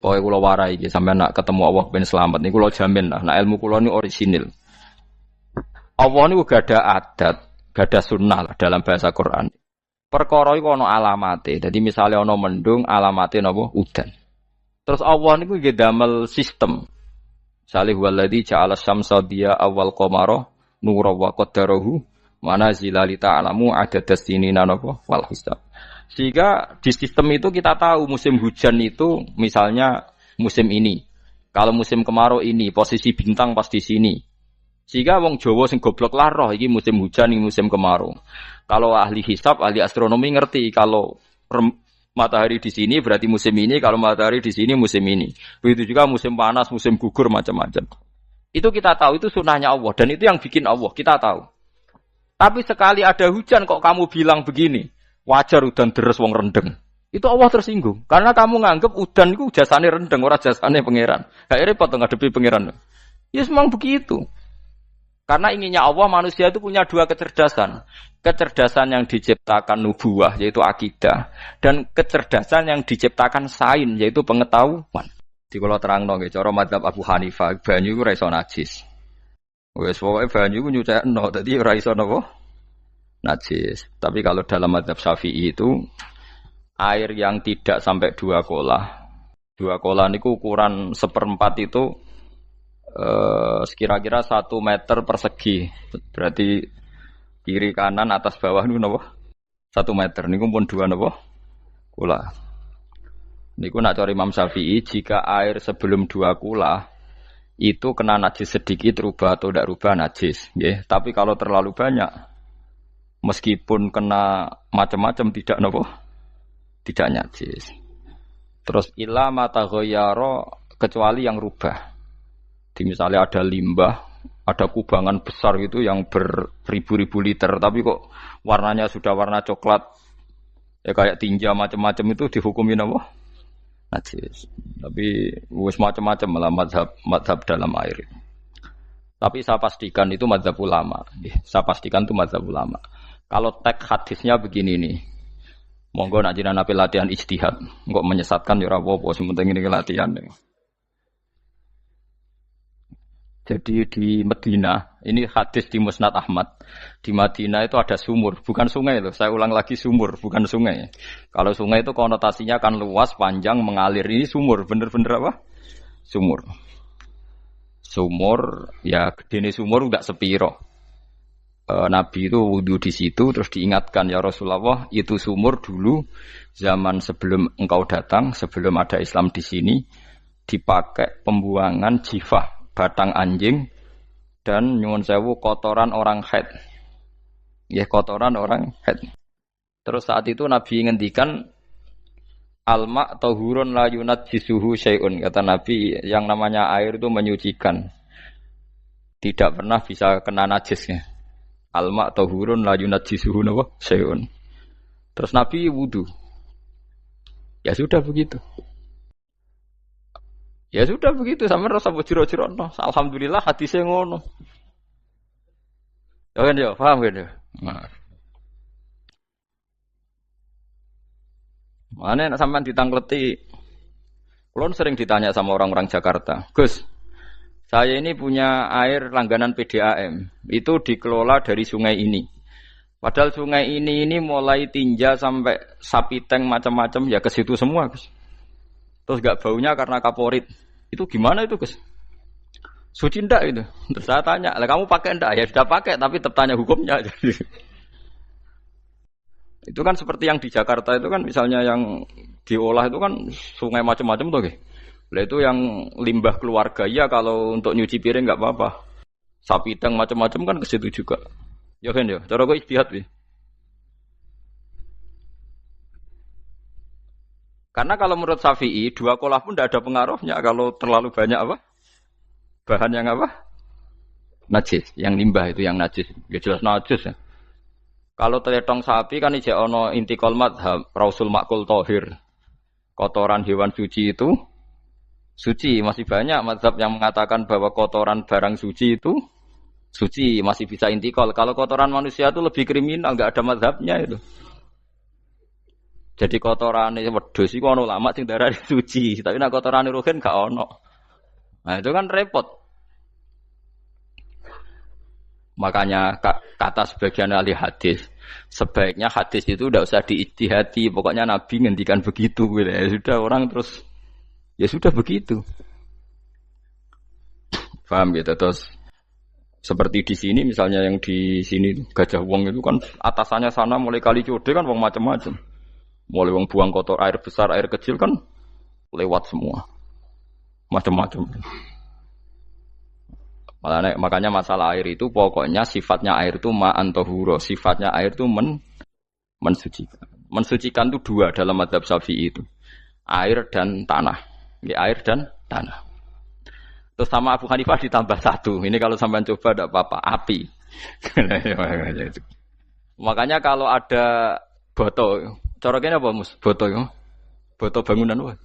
Pokoke kula warai iki sampeyan nak ketemu Allah ben selamat niku kula jamin lah. Nah ilmu kula niku orisinil. Allah niku gak ada adat, gak ada sunnah lah dalam bahasa Quran. Perkara iku ana alamate. Dadi misale ana mendung alamate napa udan. Terus Allah niku nggih damel sistem. Salih waladzi ja'ala syamsa diya awal qamara nura wa qaddarahu manazila li ta'lamu adadas sinina napa wal hisab. Sehingga di sistem itu kita tahu musim hujan itu misalnya musim ini. Kalau musim kemarau ini, posisi bintang pas di sini. Sehingga wong Jawa sing goblok lah roh iki musim hujan, iki musim kemarau. Kalau ahli hisab, ahli astronomi ngerti kalau matahari di sini berarti musim ini, kalau matahari di sini musim ini. Begitu juga musim panas, musim gugur macam-macam. Itu kita tahu, itu sunahnya Allah dan itu yang bikin Allah, kita tahu. Tapi sekali ada hujan kok kamu bilang begini? Wajar udan deres wong rendeng. Itu Allah tersinggung. Karena kamu nganggep udan itu jasane rendeng, ora jasane pangeran. Gak repot ngadepi pangeran. Ya memang begitu. Karena inginnya Allah manusia itu punya dua kecerdasan. Kecerdasan yang diciptakan nubuwah yaitu akidah dan kecerdasan yang diciptakan sains yaitu pengetahuan. Di kula terangno nggih cara mazhab Abu Hanifah banyu iku ora iso najis. Wes pokoke banyu iku nyucekno dadi ora iso napa? Najis. Tapi kalau dalam mazhab Syafi'i itu air yang tidak sampai 2 kolah. 2 kolah niku ukuran 1/4 itu sekira-kira 1 meter persegi. Berarti kiri kanan atas bawah niku napa? 1 meter niku pun 2 napa? Kolah. Niku nak cari Imam Syafi'i jika air sebelum 2 kolah itu kena najis sedikit rubah atau tidak rubah najis, nggih. Tapi kalau terlalu banyak meskipun kena macam-macam tidak nopo, tidak najis. Terus ila mata ghayyara kecuali yang rubah. Di misalnya ada limbah, ada kubangan besar gitu yang beribu-ribu liter, tapi kok warnanya sudah warna coklat, ya kayak tinja macam-macam itu dihukumi nopo najis. Tapi wis macam-macam malah mazhab dalam air. Tapi saya pastikan itu mazhab ulama. Saya pastikan itu mazhab ulama. Kalau teks hadisnya begini nih, monggo nak jinan api latihan ijtihad, kok menyesatkan ya ora apa-apa, sementing ini latihan. Jadi di Madinah, ini hadis di Musnad Ahmad, di Madinah itu ada sumur, bukan sungai loh. Saya ulang lagi sumur, bukan sungai. Kalau sungai itu konotasinya kan luas, panjang, mengalir. Ini sumur, bener-bener apa? Sumur. Sumur, ya gedene sumur enggak sepiro. Nabi itu wudu di situ terus diingatkan ya Rasulullah itu sumur dulu zaman sebelum engkau datang sebelum ada Islam di sini dipakai pembuangan jifah batang anjing dan nyuwun sewu kotoran orang haid ya kotoran orang haid. Terus saat itu Nabi ngendikan alma tahurun la yunajjisuhu syai'un, kata Nabi yang namanya air itu menyucikan tidak pernah bisa kena najisnya. Alma tahurun la yunajjisuhu nawa syai'un. Terus Nabi wudu. Ya sudah begitu. Ya sudah begitu sampe rasa bojiro-jiro no. Alhamdulillah hadise ngono. Ya kan ya, paham kan ya? Nah. Mane nek sampean ditangleti. Kulon sering ditanya sama orang-orang Jakarta, "Gus, saya ini punya air langganan PDAM, itu dikelola dari sungai ini. Padahal sungai ini mulai tinja sampai sapi tank macam-macam ya ke situ semua, Gus. Terus gak baunya karena kaporit. Itu gimana itu, Gus? Suci ndak itu?" Terus saya tanya, "Lah kamu pakai ndak?" "Ya sudah pakai, tapi tetap tanya hukumnya." Itu kan seperti yang di Jakarta itu kan misalnya yang diolah itu kan sungai macam-macam tuh, Gus. Lah itu yang limbah keluarga ya kalau untuk nyuci piring enggak apa-apa. Sapi tang macam-macam kan ke situ juga. Ya kan ya, cara kok ijtihad piye? Karena kalau menurut Syafi'i 2 kolah pun tidak ada pengaruhnya kalau terlalu banyak apa? Bahan yang apa? Najis, yang limbah itu yang najis. Ya jelas najis ya. Kalau teletong sapi kan ijek ono intikal madhab, rausul makul tohir. Kotoran hewan suci itu suci, masih banyak mazhab yang mengatakan bahwa kotoran barang suci itu suci, masih bisa intikal. Kalau kotoran manusia itu lebih kriminal, enggak ada mazhabnya itu. Jadi kotorane wedhus iku ana ulama sing darani suci, tapi nek kotorane ruhin gak ono. Nah, itu kan repot. Makanya kata sebagian ahli hadis, sebaiknya hadis itu tidak usah diijtihadi, pokoknya Nabi ngendikan begitu gitu. Ya sudah orang terus ya sudah begitu. Paham gitu terus seperti di sini misalnya yang di sini Gajah Wong itu kan atasannya sana mulai kali Code kan wong macam-macam. Mulai wong buang kotor air besar, air kecil kan lewat semua. Macam-macam. Makanya masalah air itu pokoknya sifatnya air itu ma'an tahura, sifatnya air itu mensucikan. Mensucikan itu dua dalam mazhab Syafi'i itu. Air dan tanah. Ya, air dan tanah. Terus sama Abu Hanifah ditambah satu. Ini kalau sampean coba tidak apa-apa, api. Makanya kalau ada boto, coroknya apa Mus? Boto ya. Boto bangunan apa?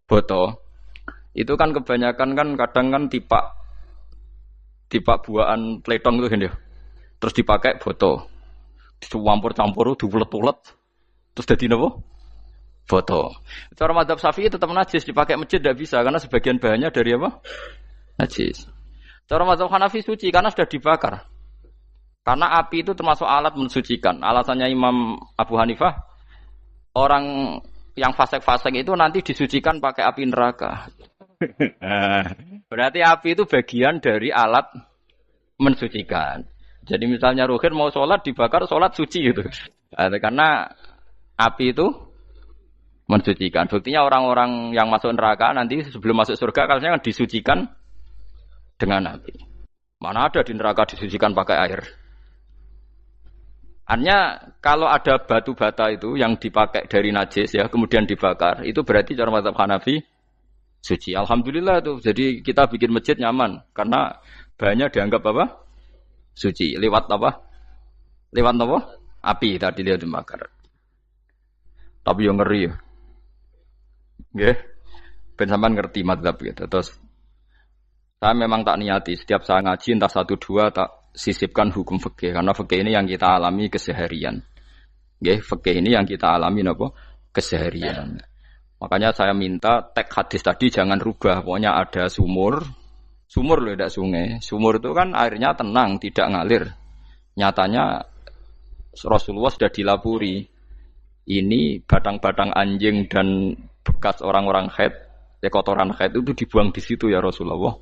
Boto. Itu kan kebanyakan kan kadang kan tipak buahan pletong itu kan ya. Terus dipakai boto. Dicampur-campur diulet-ulet. Terus jadi apa? Boto. Cara mazhab Syafi'i tetap najis, dipakai masjid tidak bisa karena sebagian bahannya dari apa? Najis. Cara mazhab Hanafi suci karena sudah dibakar. Karena api itu termasuk alat mensucikan. Alasannya Imam Abu Hanifah, orang yang fasik-fasik itu nanti disucikan pakai api neraka. Berarti api itu bagian dari alat mensucikan. Jadi misalnya Ruhin mau sholat dibakar, sholat suci gitu. Karena api itu mensucikan. Buktinya orang-orang yang masuk neraka nanti sebelum masuk surga kan disucikan dengan api. Mana ada di neraka disucikan pakai air. Hanya kalau ada batu bata itu yang dipakai dari najis ya kemudian dibakar, itu berarti cara mazhab Hanafi suci. Alhamdulillah tuh. Jadi kita bikin masjid nyaman karena bahannya dianggap apa? Suci. Lewat apa? Lewat apa? Api tadi dia dibakar. Tapi yang ngeri ya. Nggih. Ben sampean ngerti mazhab gitu. Terus saya memang tak niati setiap saya ngaji entah 1 2 tak sisipkan hukum fikih karena fikih ini yang kita alami keseharian. Nggih, fikih ini yang kita alami napa? Keseharian. Makanya saya minta teks hadis tadi jangan rubah. Pokoknya ada sumur loh, tidak sungai. Sumur itu kan airnya tenang, tidak ngalir. Nyatanya Rasulullah sudah dilapuri. Ini batang-batang anjing dan bekas orang-orang haid, kotoran haid itu dibuang di situ ya Rasulullah.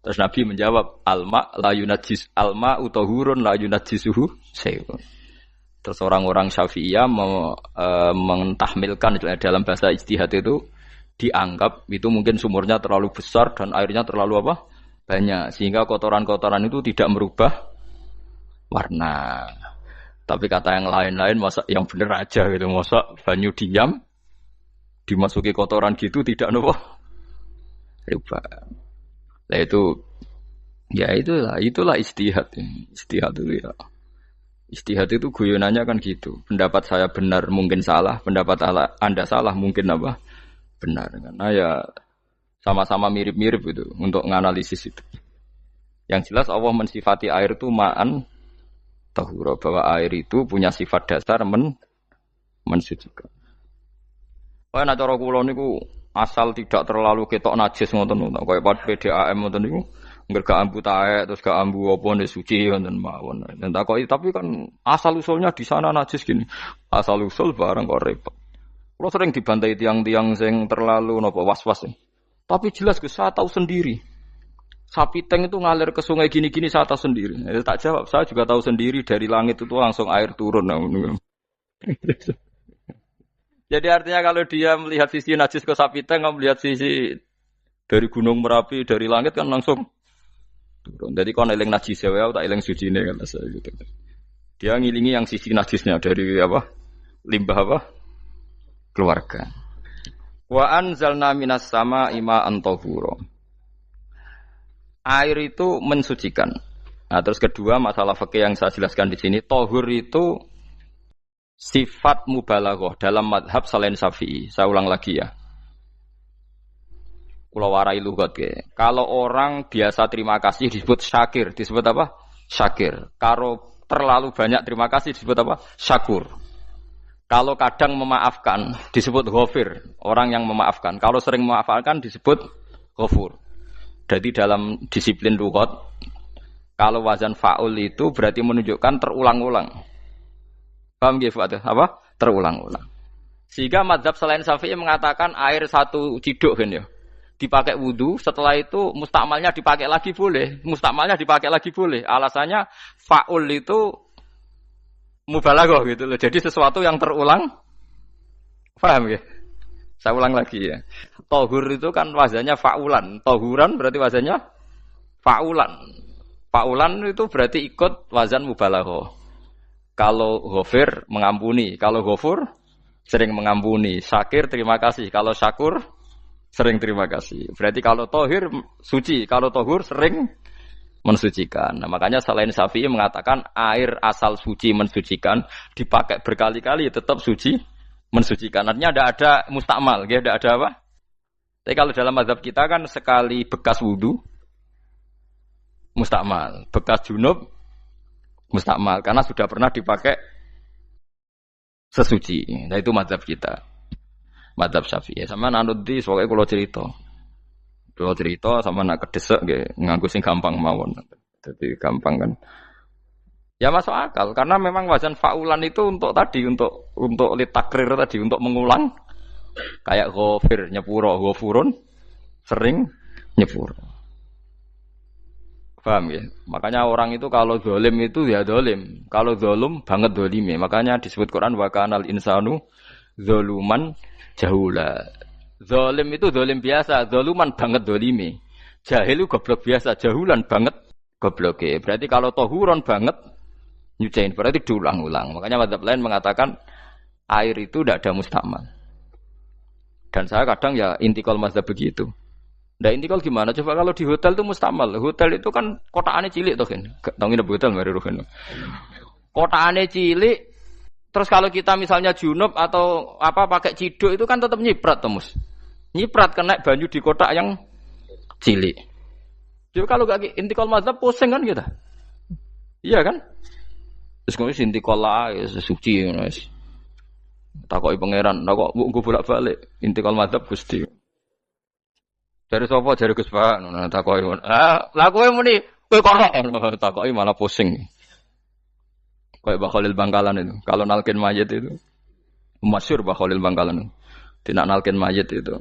Terus Nabi menjawab, alma utahurun la yunajjisuhu syai'un. Terus orang-orang Syafi'iyah mentahmilkan dalam bahasa ijtihad itu dianggap itu mungkin sumurnya terlalu besar dan airnya terlalu apa? Banyak sehingga kotoran-kotoran itu tidak merubah warna. Tapi kata yang lain-lain masa yang benar aja gitu, masa banyu diam dimasuki kotoran gitu tidak nopo rubah. Nah itu ya itulah ijtihad. Ijtihad itu ya. Ijtihad itu guyonannya kan gitu. Pendapat saya benar mungkin salah, pendapat Anda salah mungkin apa? Benar. Karena ya sama-sama mirip-mirip itu untuk menganalisis itu. Yang jelas Allah mensifati air itu ma'an tahura, bahwa air itu punya sifat dasar mensucikan. Kaya nek cara kula niku asal tidak terlalu ketok najis ngoten niku. Kaya PDAM ngoten niku enggak ambu taek terus gak ambu apa nek suci ngoten mawon. Dan takoki tapi kan asal usulnya di sana najis gini. Asal usul barang kok repot. Kula sering dibantai tiang-tiang sing terlalu napa was-was. Tapi jelas saya tahu sendiri. Sapi teng itu ngalir ke sungai gini-gini saya tahu sendiri. Tak jawab, saya juga tahu sendiri dari langit itu langsung air turun. Jadi artinya kalau dia melihat sisi najis ke sapi teng, melihat sisi dari gunung Merapi, dari langit kan langsung turun. Jadi kalau eling najis ya, tak eling suci ini kan gitu. Dia ngilingi yang sisi najisnya dari apa? Limbah apa? Keluarga. Wa anzalna minas sama ima antahura. Air itu mensucikan. Nah, terus kedua masalah fikih yang saya jelaskan di sini, tahur itu sifat mubalaghah dalam madhab selain Syafi'i. Saya ulang lagi ya. Kula warai lugat ke. Kalau orang biasa terima kasih disebut syakir, disebut apa? Syakir. Kalau terlalu banyak terima kasih disebut apa? Syakur. Kalau kadang memaafkan disebut ghafir, orang yang memaafkan. Kalau sering memaafkan disebut ghafur. Jadi dalam disiplin lughat, kalau wazan fa'ul itu berarti menunjukkan terulang-ulang. Paham nggih, Pak? Apa? Terulang-ulang. Sehingga mazhab selain Syafi'i mengatakan air satu ciduk kan ya. Dipakai wudu, setelah itu mustakmalnya dipakai lagi boleh. Mustakmalnya dipakai lagi boleh. Alasannya fa'ul itu mubalaghah gitu loh. Jadi sesuatu yang terulang. Paham ya? Saya ulang lagi ya. Tohur itu kan wazannya fa'ulan. Tohuran berarti wazannya fa'ulan. Fa'ulan itu berarti ikut wazan mubalaghah. Kalau ghafir mengampuni, kalau ghafur sering mengampuni. Syakir terima kasih. Kalau syakur sering terima kasih. Berarti kalau tohir suci, kalau tohur sering mensucikan. Nah, makanya selain Syafi'i mengatakan air asal suci mensucikan dipakai berkali-kali tetap suci mensucikan. Artinya ada mustakmal, ya, ada apa? Tapi kalau dalam mazhab kita kan sekali bekas wudu mustakmal, bekas junub mustakmal karena sudah pernah dipakai sesuci. Nah itu mazhab kita. Mazhab Syafi'i. Sama nanut di soalnya kalau cerita sama nak kedesek nggih nganggo sing gampang mawon. Jadi gampang kan. Ya masuk akal karena memang wazan fa'ulan itu untuk tadi untuk litakrir tadi untuk mengulang kayak ghafir nyepuro ghafurun sering nyepuro. Paham ya? Makanya orang itu kalau zalim itu ya zalim. Kalau zalum banget zalime. Makanya disebut Quran wa kanal insanu zaluman jahula. Zalim itu zalim biasa, zaluman banget zalime. Jahil itu goblok biasa, jahulan banget gobloke. Berarti kalau tohuron banget nyuciin berarti diulang-ulang. Makanya mazhab lain mengatakan air itu tidak ada mustakmal. Dan saya kadang ya intikal mazhab begitu. Nah intikal gimana? Coba kalau di hotel itu mustakmal. Hotel itu kan kotaannya cilik toh kan. Tahu nggih hotel mari rohen. Kotaannya cilik. Terus kalau kita misalnya junub atau apa pakai ciduk itu kan tetap nyiprat temus. Nyiprat kena banyu di kotak yang cilik. Jadi kalau gak intikal mazhab pusing kan kita. Iya kan? Terus kemudian intikal lah suci guys. Takoki pangeran, kok mbok bolak-balik intikal mazhab Gusti. Dari sapa jare Gus Pak, takoki. Lah kowe muni kowe kok takoki malah pusing. Kayak Mbah Khalil Bangkalan itu. Kalau nalkin mayit itu masyhur Mbah Khalil Bangkalan. Tidak nalkin mayit itu.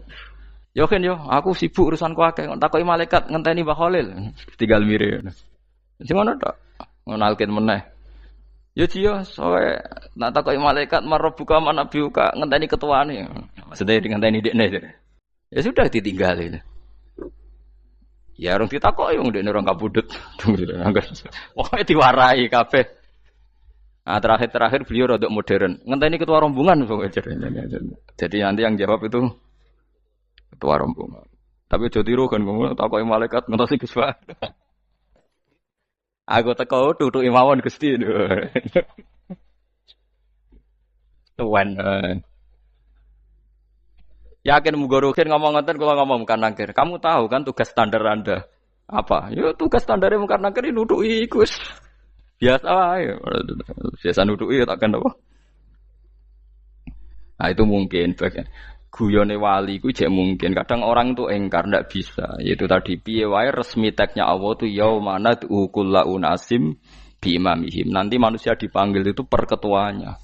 Yo kan yo, aku sibuk urusanku akeh. Takoki malaikat ngenteni Mbah Khalil. Tinggal mire. Sing ngono tok. Nalkin meneh. Yo jiyo, soe nak takoki malaikat marbuka manabiuka ngenteni ketuane. Maksudnya ngenteni dekne. Ya sudah ditinggalin. Ya orang ditakoki wong dekne orang kabudut. Pokoke diwarai kabeh. Nah, terakhir beliau rodok modern. Ngenteni ketua rombongan pokoknya. Jadi nanti yang jawab itu ketua rombongan. Tapi aja tiru kan ngomong takoki malaikat ngentosi Gus Pak. Aku teko tutuki mawon Gusti. Tuan. Yakin mugorokin ngomong ngoten kula ngomong bukan nangkir. Kamu tahu kan tugas standar Anda apa? Ya tugas standarnya bukan nangkir nutuki Gus. Biasa aja, biasa nuduki takkan apa. Nah itu mungkin bagian guyone wali ku jek mungkin. Kadang orang itu engkar ndak bisa. Yaitu tadi piye wae resmi teknya Allah tu yaumana kullu unasim bi imamihim. Nanti manusia dipanggil itu per ketuanya.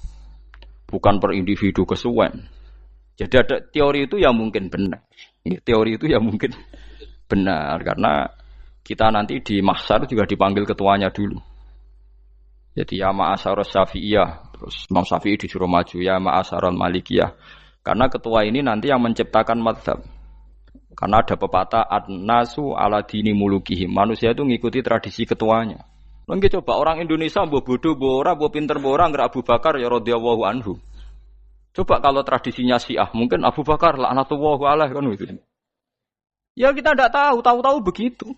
Bukan per individu kesuwen. Jadi ada teori itu yang mungkin benar. Teori itu yang mungkin benar karena kita nanti di mahsyar juga dipanggil ketuanya dulu. Jadi ya ma'asyarus syafi'iyah. Terus Imam Syafi'i disuruh maju. Ya ma'asyarul malikiyah. Karena ketua ini nanti yang menciptakan madhab. Karena ada pepatah an-nasu ala dini mulukihim. Manusia itu ngikuti tradisi ketuanya. Lagi coba orang Indonesia mbok bodoh, mbok ora, mbok pinter, mbok ora nggak Abu Bakar ya radhiyallahu anhu. Coba kalau tradisinya Syiah, mungkin Abu Bakar laknatullah alaihi kan gitu. Ya kita tidak tahu begitu.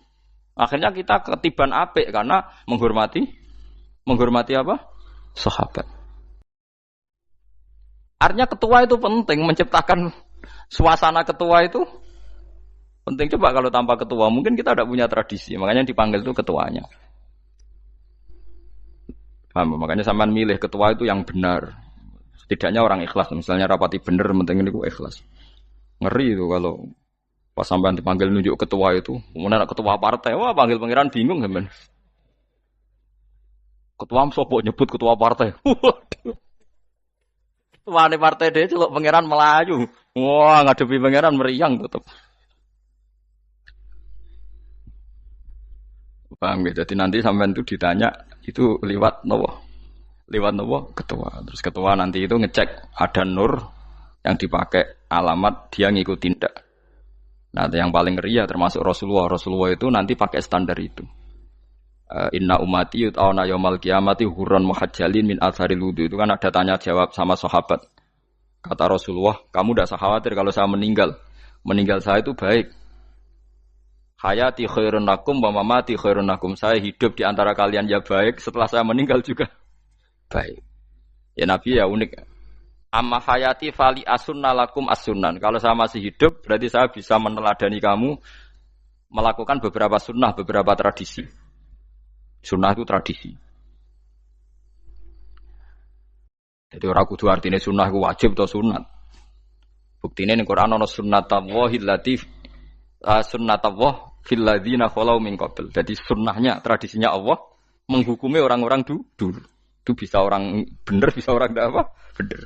Akhirnya kita ketiban apik karena menghormati apa? Sahabat. Artinya ketua itu penting, menciptakan suasana ketua itu penting. Coba kalau tanpa ketua, mungkin kita tidak punya tradisi. Makanya dipanggil itu ketuanya. Paham? Makanya sampean milih ketua itu yang benar. Setidaknya orang ikhlas. Misalnya rapati bener, penting ini ku ikhlas. Ngeri itu kalau pas sampean dipanggil nunjuk ketua itu, kemudian ketua partai, wah panggil pangeran bingung kan. Ketua sopo nyebut ketua partai. Waduh. Ketua partai dia celuk pangeran Melayu. Wah, ngadepi pangeran meriang tetep. Paham ya? Jadi nanti sampean itu ditanya itu lewat nopo? Lewat nopo? Ketua. Terus ketua nanti itu ngecek ada nur yang dipakai alamat dia ngikutin ndak. Nah, yang paling ngeri ya termasuk Rasulullah. Rasulullah itu nanti pakai standar itu. Inna ummati yut'auna yaumal qiyamati hurran muhajjalin min atharil wudu. Itu kan ada tanya jawab sama sahabat. Kata Rasulullah, kamu tidak usah khawatir kalau saya meninggal. Meninggal saya itu baik. Hayati khairun lakum wa mamati khairun lakum. Saya hidup di antara kalian ya baik, setelah saya meninggal juga baik. Ya Nabi ya unik. Amma hayati fali asunna lakum as-sunan. Kalau saya masih hidup, berarti saya bisa meneladani kamu melakukan beberapa sunnah, beberapa tradisi. Sunnah itu tradisi. Jadi orang kudu artinya sunnah itu wajib atau sunat. Buktinya di Quran ada sunnatallahi latif sunnatullah fil ladzina khalau min qabl. Jadi sunnahnya, tradisinya Allah menghukumi orang-orang dulu. Itu bisa orang benar, bisa orang tidak apa? Benar.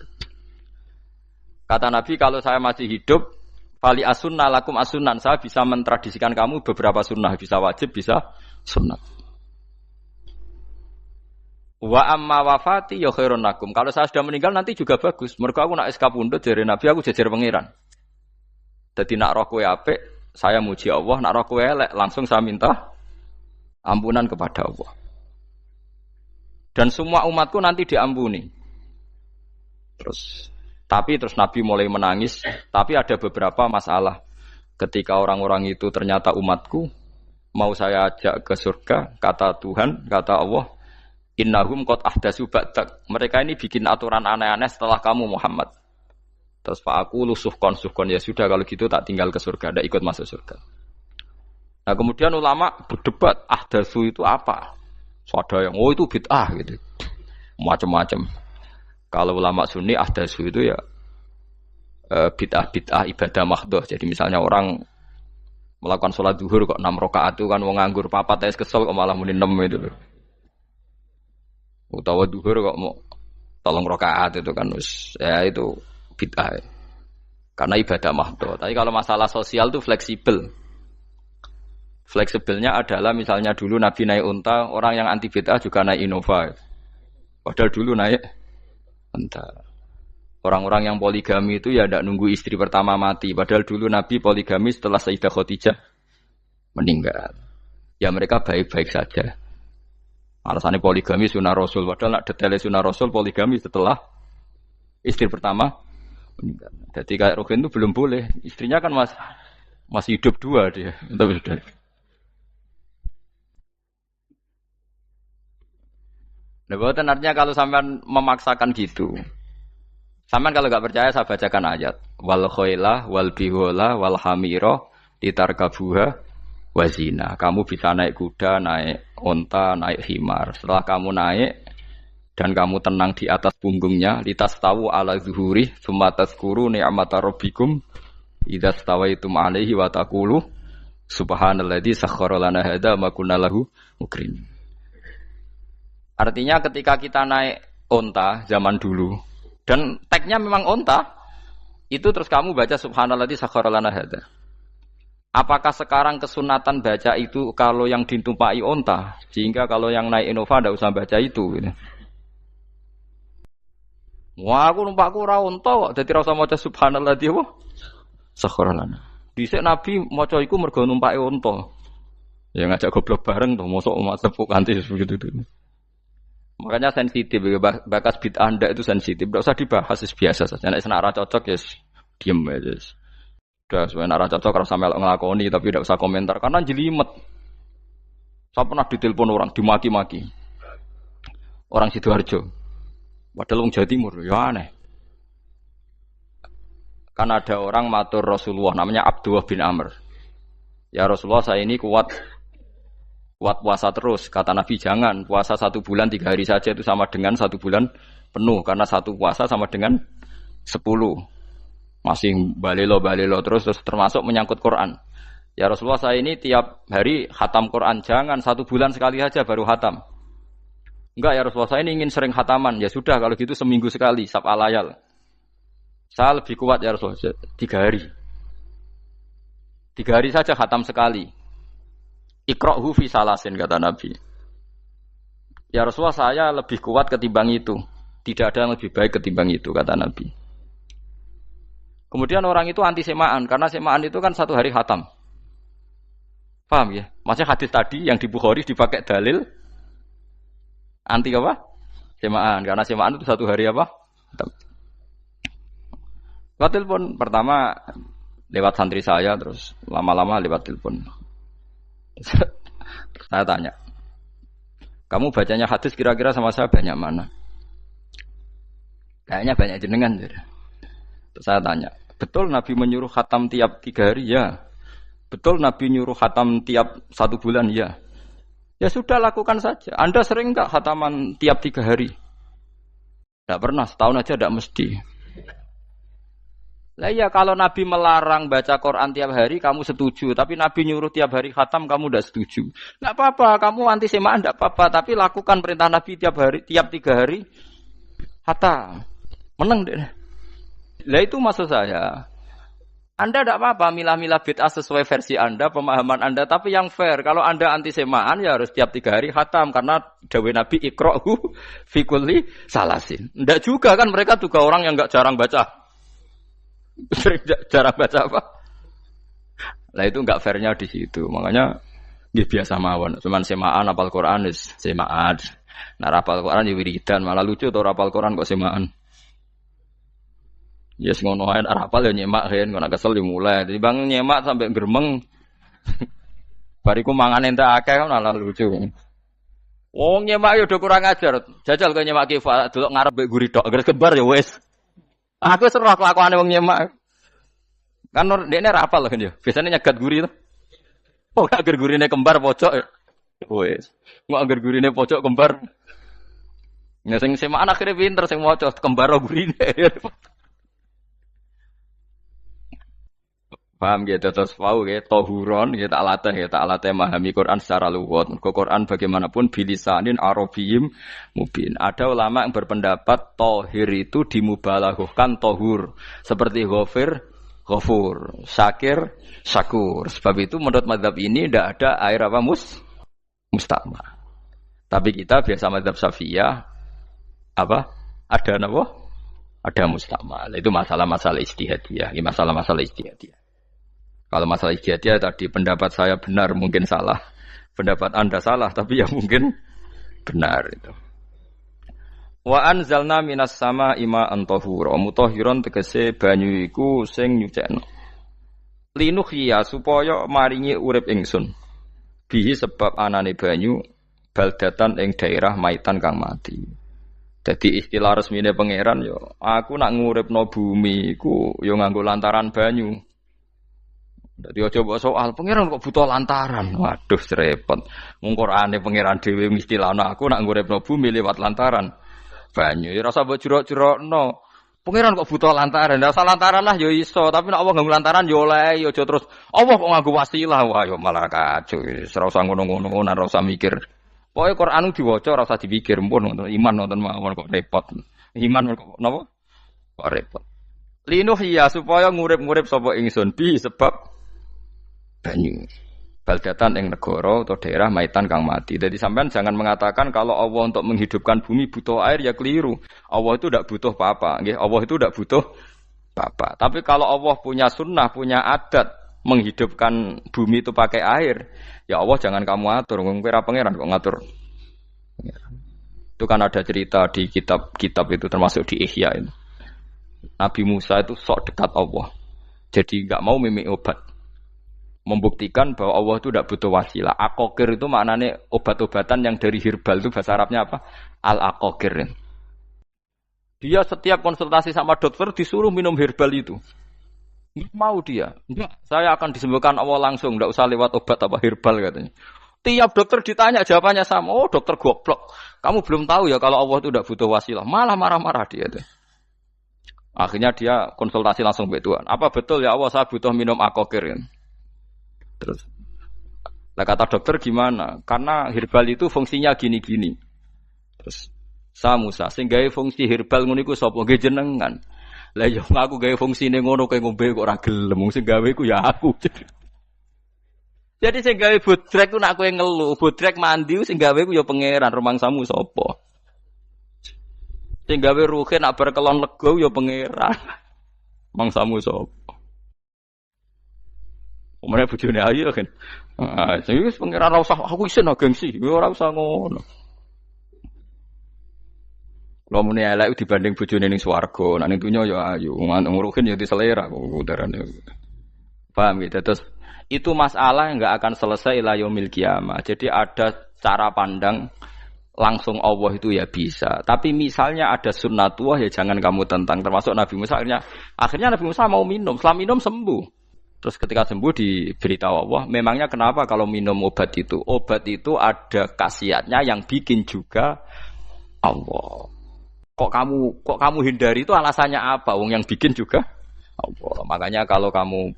Kata Nabi, kalau saya masih hidup, fali asunna lakum asunan, saya bisa mentradisikan kamu beberapa sunnah, bisa wajib, bisa sunnah. Wa amma wafati ya khairun lakum. Kalau saya sudah meninggal nanti juga bagus. Mergo aku nak SK pundhut jare Nabi aku jejer pangeran. Dadi nak roh kowe apik, saya muji Allah, nak roh kowe elek, langsung saya minta ampunan kepada Allah. Dan semua umatku nanti diampuni. Tapi terus Nabi mulai menangis, tapi ada beberapa masalah. Ketika orang-orang itu ternyata umatku, mau saya ajak ke surga, kata Tuhan, kata Allah, innahum qad ahdatsu ba'dak. Mereka ini bikin aturan aneh-aneh setelah kamu Muhammad. Terus Pak aku suhkon ya sudah kalau gitu tak tinggal ke surga, tidak ikut masuk surga. Nah kemudian ulama berdebat ahdatsu itu apa? So, ada yang itu bid'ah gitu, macam-macam. Kalau ulama Sunni ahdatsu itu ya bid'ah ibadah mahdhah. Jadi misalnya orang melakukan sholat zuhur kok 6 rakaat itu kan wong nganggur papat wis kesel kok malah muni 6 itu loh. Utawa duhur kok mau 3 rakaat itu kan ya itu bid'ah. Karena ibadah mahdhah. Tapi kalau masalah sosial itu fleksibel. Fleksibelnya adalah misalnya dulu Nabi naik unta, orang yang anti bid'ah juga naik Innova. Padahal dulu naik unta. Orang-orang yang poligami itu ya tidak nunggu istri pertama mati. Padahal dulu Nabi poligami setelah Sayyidah Khadijah meninggal. Ya mereka baik-baik saja. Alasannya poligami sunnah Rasul. Padahal nak detailnya sunnah Rasul poligami setelah istri pertama meninggal. Jadi kayak Ruhin itu belum boleh. Istrinya kan masih hidup 2 dia. Tapi sudah. Nah, bukan artinya kalau sampean memaksakan gitu. Sampean kalau enggak percaya saya bacakan ayat. Wal khailah wal bihola wal hamira litarkabuha wazina. Kamu bisa naik kuda, naik onta, naik himar. Setelah kamu naik dan kamu tenang di atas punggungnya, litas tahu ala zuhuri, sumatas kuru ni'mata rabbikum, idza stawaitum alaihi wa taqulu subhanalladzi sakhkhara lana hadza ma kunna lahu mukrin. Artinya ketika kita naik onta zaman dulu dan tagnya memang onta, itu terus kamu baca subhanalladzi sakhkhara lana hadza. Apakah sekarang kesunatan baca itu kalau yang ditumpai onta, sehingga kalau yang naik Innova tidak usah baca itu? Gitu. Wah, aku numpakku ora onta kok, dadi ora usah maca subhanalladzi wa sakhkhara lana. Dhisik Nabi maca iku mergo numpake onta. Ya ngajak goblok bareng to, mosok umat sepuk kanthi begitu itu. Makanya sensitif, bakas bid'ah ndak itu sensitif, tidak usah dibahas, biasa saja. Nek senak ra cocok ya diem aja. Sudah, sebenarnya arah cocok kalau sampai ngelakoni tapi tidak usah komentar karena jelimet. Saya pernah ditelepon orang, dimaki-maki. Orang Sidoarjo. Padahal orang Jawa Timur, ya aneh. Kan ada orang matur Rasulullah namanya Abdullah bin Amr. Ya Rasulullah saya ini kuat Kuat puasa terus. Kata Nabi jangan puasa 1 bulan 3 hari saja itu sama dengan 1 bulan penuh karena 1 puasa sama dengan 10. Masih balelo terus termasuk menyangkut Quran. Ya Rasulullah saya ini tiap hari khatam Quran jangan 1 bulan sekali saja baru khatam. Enggak ya Rasulullah saya ini ingin sering khataman. Ya sudah kalau gitu seminggu sekali sab'al layal. Saya lebih kuat ya Rasulullah 3 hari. 3 hari saja khatam sekali. Iqra'hu fi salasin kata Nabi. Ya Rasulullah saya lebih kuat ketimbang itu. Tidak ada yang lebih baik ketimbang itu kata Nabi. Kemudian orang itu anti semaan karena semaan itu kan 1 hari khatam. Paham ya? Maksudnya hadis tadi yang di Bukhari dipakai dalil anti apa? Semaan karena semaan itu 1 hari apa? Khatam. Lewat telepon pertama lewat santri saya terus lama-lama lewat telepon. Saya tanya, kamu bacanya hadis kira-kira sama saya banyak mana? Kayaknya banyak jenengan. Terus saya tanya, betul Nabi menyuruh khatam tiap 3 hari? Ya. Betul Nabi nyuruh khatam tiap 1 bulan? Ya. Ya sudah lakukan saja. Anda sering enggak khataman tiap 3 hari? Tidak pernah, setahun aja tidak mesti. Lah iya kalau Nabi melarang baca Quran tiap hari kamu setuju, tapi Nabi nyuruh tiap hari khatam kamu tidak setuju. Enggak apa-apa, kamu anti semaan enggak apa-apa, tapi lakukan perintah Nabi tiap 3 hari khatam. Menang deh. Lah itu maksud saya. Anda tidak apa-apa milah-milah bid'ah sesuai versi Anda, pemahaman Anda, tapi yang fair. Kalau Anda anti semaan ya harus tiap 3 hari khatam karena dawuh Nabi iqra'hu fi kulli salasin. Enggak juga kan mereka juga orang yang enggak jarang baca. Jarang baca apa? Lah itu enggak fairnya di situ. Makanya biasa mawon. Cuman semaan hafal Quran wis semaan. Nah hafal Quran ya wiridan, malah lucu to hafal Quran kok semaan. Ya yes, ngono ae hafal ya nyemak kan, kok kesel dimulai. Jadi bang nyemak sampai gremeng. Bariku mangan entek akeh kan malah lucu. Wong nyemak yo do kurang ajar. Jajal kok nyemak ki delok ngarep mbek guri tok, gres kebar ya wis. Aku seru kelakuane wong nyemak. Kan dekne ra apal kan ya. Biasane nyegat guri to. Oh, agar gurine kembar pojok. Wis. Ngok agar gurine pojok kembar. Ya sing semaan akhire pinter sing maca kembar gurine. Paham gitu terus pau gitu tohuron gitu tak latih memahami Quran secara luwet. Quran bagaimanapun bilisanin arabiyyin mubin. Ada ulama yang berpendapat tohir itu dimubalaghahkan tohur seperti ghafir, ghafur, syakir, syakur. Sebab itu menurut mazhab ini tidak ada air apa mustama. Tapi kita biasa mazhab Syafi'iyah apa? Ada apa? Ada mustama. Itu masalah-masalah ijtihadiyah, masalah-masalah ijtihadiyah. Kalau masalah ijtihadiyah tadi pendapat saya benar mungkin salah, pendapat Anda salah tapi ya mungkin benar itu. Wa anzalna minas sama ima antahura mutahhiron tegese banyu iku sing nyucekno. Linuhya supaya maringi urip ingsun. Bihi sebab anane banyu baldatan ing daerah maitan kang mati. Jadi istilah resmine pangeran yo aku nak nguripno bumi iku yo nganggo lantaran banyu. Dadi aja mbok soal pangeran kok butuh lantaran. Waduh repot. Mung Qur'ane pangeran dhewe mistilano aku nak nguripno bumi lewat lantaran banyu. Ya rasa mbok jurok-jurokno. Pangeran kok butuh lantaran. Lah lantaran lah ya iso, tapi nek Allah nganggo lantaran ya oleh ya aja terus Allah kok nganggo wasilah. Wah ya malah kacau. Ora usah ngono-ngono, ora usah mikir. Pokoke Qur'an diwaca ora usah dipikir, pun iman nonton mawon kok repot. Iman kok napa? Kok repot. Linuh ya supaya ngurip-ngurip sapa ingsun bi sebab banyu baldatan ing negara atau daerah maitan kang mati. Jadi sampean jangan mengatakan kalau Allah untuk menghidupkan bumi butuh air ya keliru. Allah itu tidak butuh apa-apa, nggih. Allah itu tidak butuh apa-apa. Tapi kalau Allah punya sunnah, punya adat menghidupkan bumi itu pakai air, ya Allah jangan kamu atur, wong kira pangeran kok ngatur. Itu kan ada cerita di kitab-kitab itu termasuk di Ihya itu. Nabi Musa itu sok dekat Allah. Jadi enggak mau mimik obat. Membuktikan bahwa Allah itu tidak butuh wasilah. Aqaqir itu maknanya obat-obatan yang dari herbal itu bahasa Arabnya apa? Al-aqaqir. Dia setiap konsultasi sama dokter disuruh minum herbal itu. Enggak mau dia. Enggak, saya akan disembuhkan Allah langsung, enggak usah lewat obat apa herbal katanya. Tiap dokter ditanya jawabannya sama. Oh, dokter goblok. Kamu belum tahu ya kalau Allah itu tidak butuh wasilah. Malah marah-marah dia tuh. Akhirnya dia konsultasi langsung ke Tuhan. Apa betul ya Allah saya butuh minum akokir? Terus, lah kata dokter gimana? Karena herbal itu fungsinya gini-gini. Terus, Musa, sing gawe fungsi herbal ngono iku sapa? Nggih jenengan. Lah yo aku gawe fungsine ngono kowe ngombe kok ora gelem. Sing gawe iku ya aku. Jadi sing gawe bodrek ku nak kowe ngeluh, bodrek mandi sing gawe ku ya pangeran, rumangsamu sapa? Sing gawe ruhe nak bar kelon lega ya pangeran. Mangsamu sapa? Umane bojone ayu kan. Ah, sing wis pangeran ora usah aku isin gengsi, ora usah ngono. Lha muni elek dibanding bojone ning swarga, nek ning donya ya ayu, nguruhin ya diselera kok udarane. Paham gitu. Terus itu masalah yang enggak akan selesai ila yaumil qiyamah. Jadi ada cara pandang langsung Allah itu ya bisa. Tapi misalnya ada sunnatullah ya jangan kamu tentang. Termasuk Nabi Musa akhirnya Nabi Musa mau minum. Setelah minum sembuh. Terus ketika sembuh diberitahu Allah, memangnya kenapa kalau minum obat itu? Obat itu ada khasiatnya yang bikin juga Allah. Kok kamu hindari itu alasannya apa? Wong yang bikin juga Allah. Makanya kalau kamu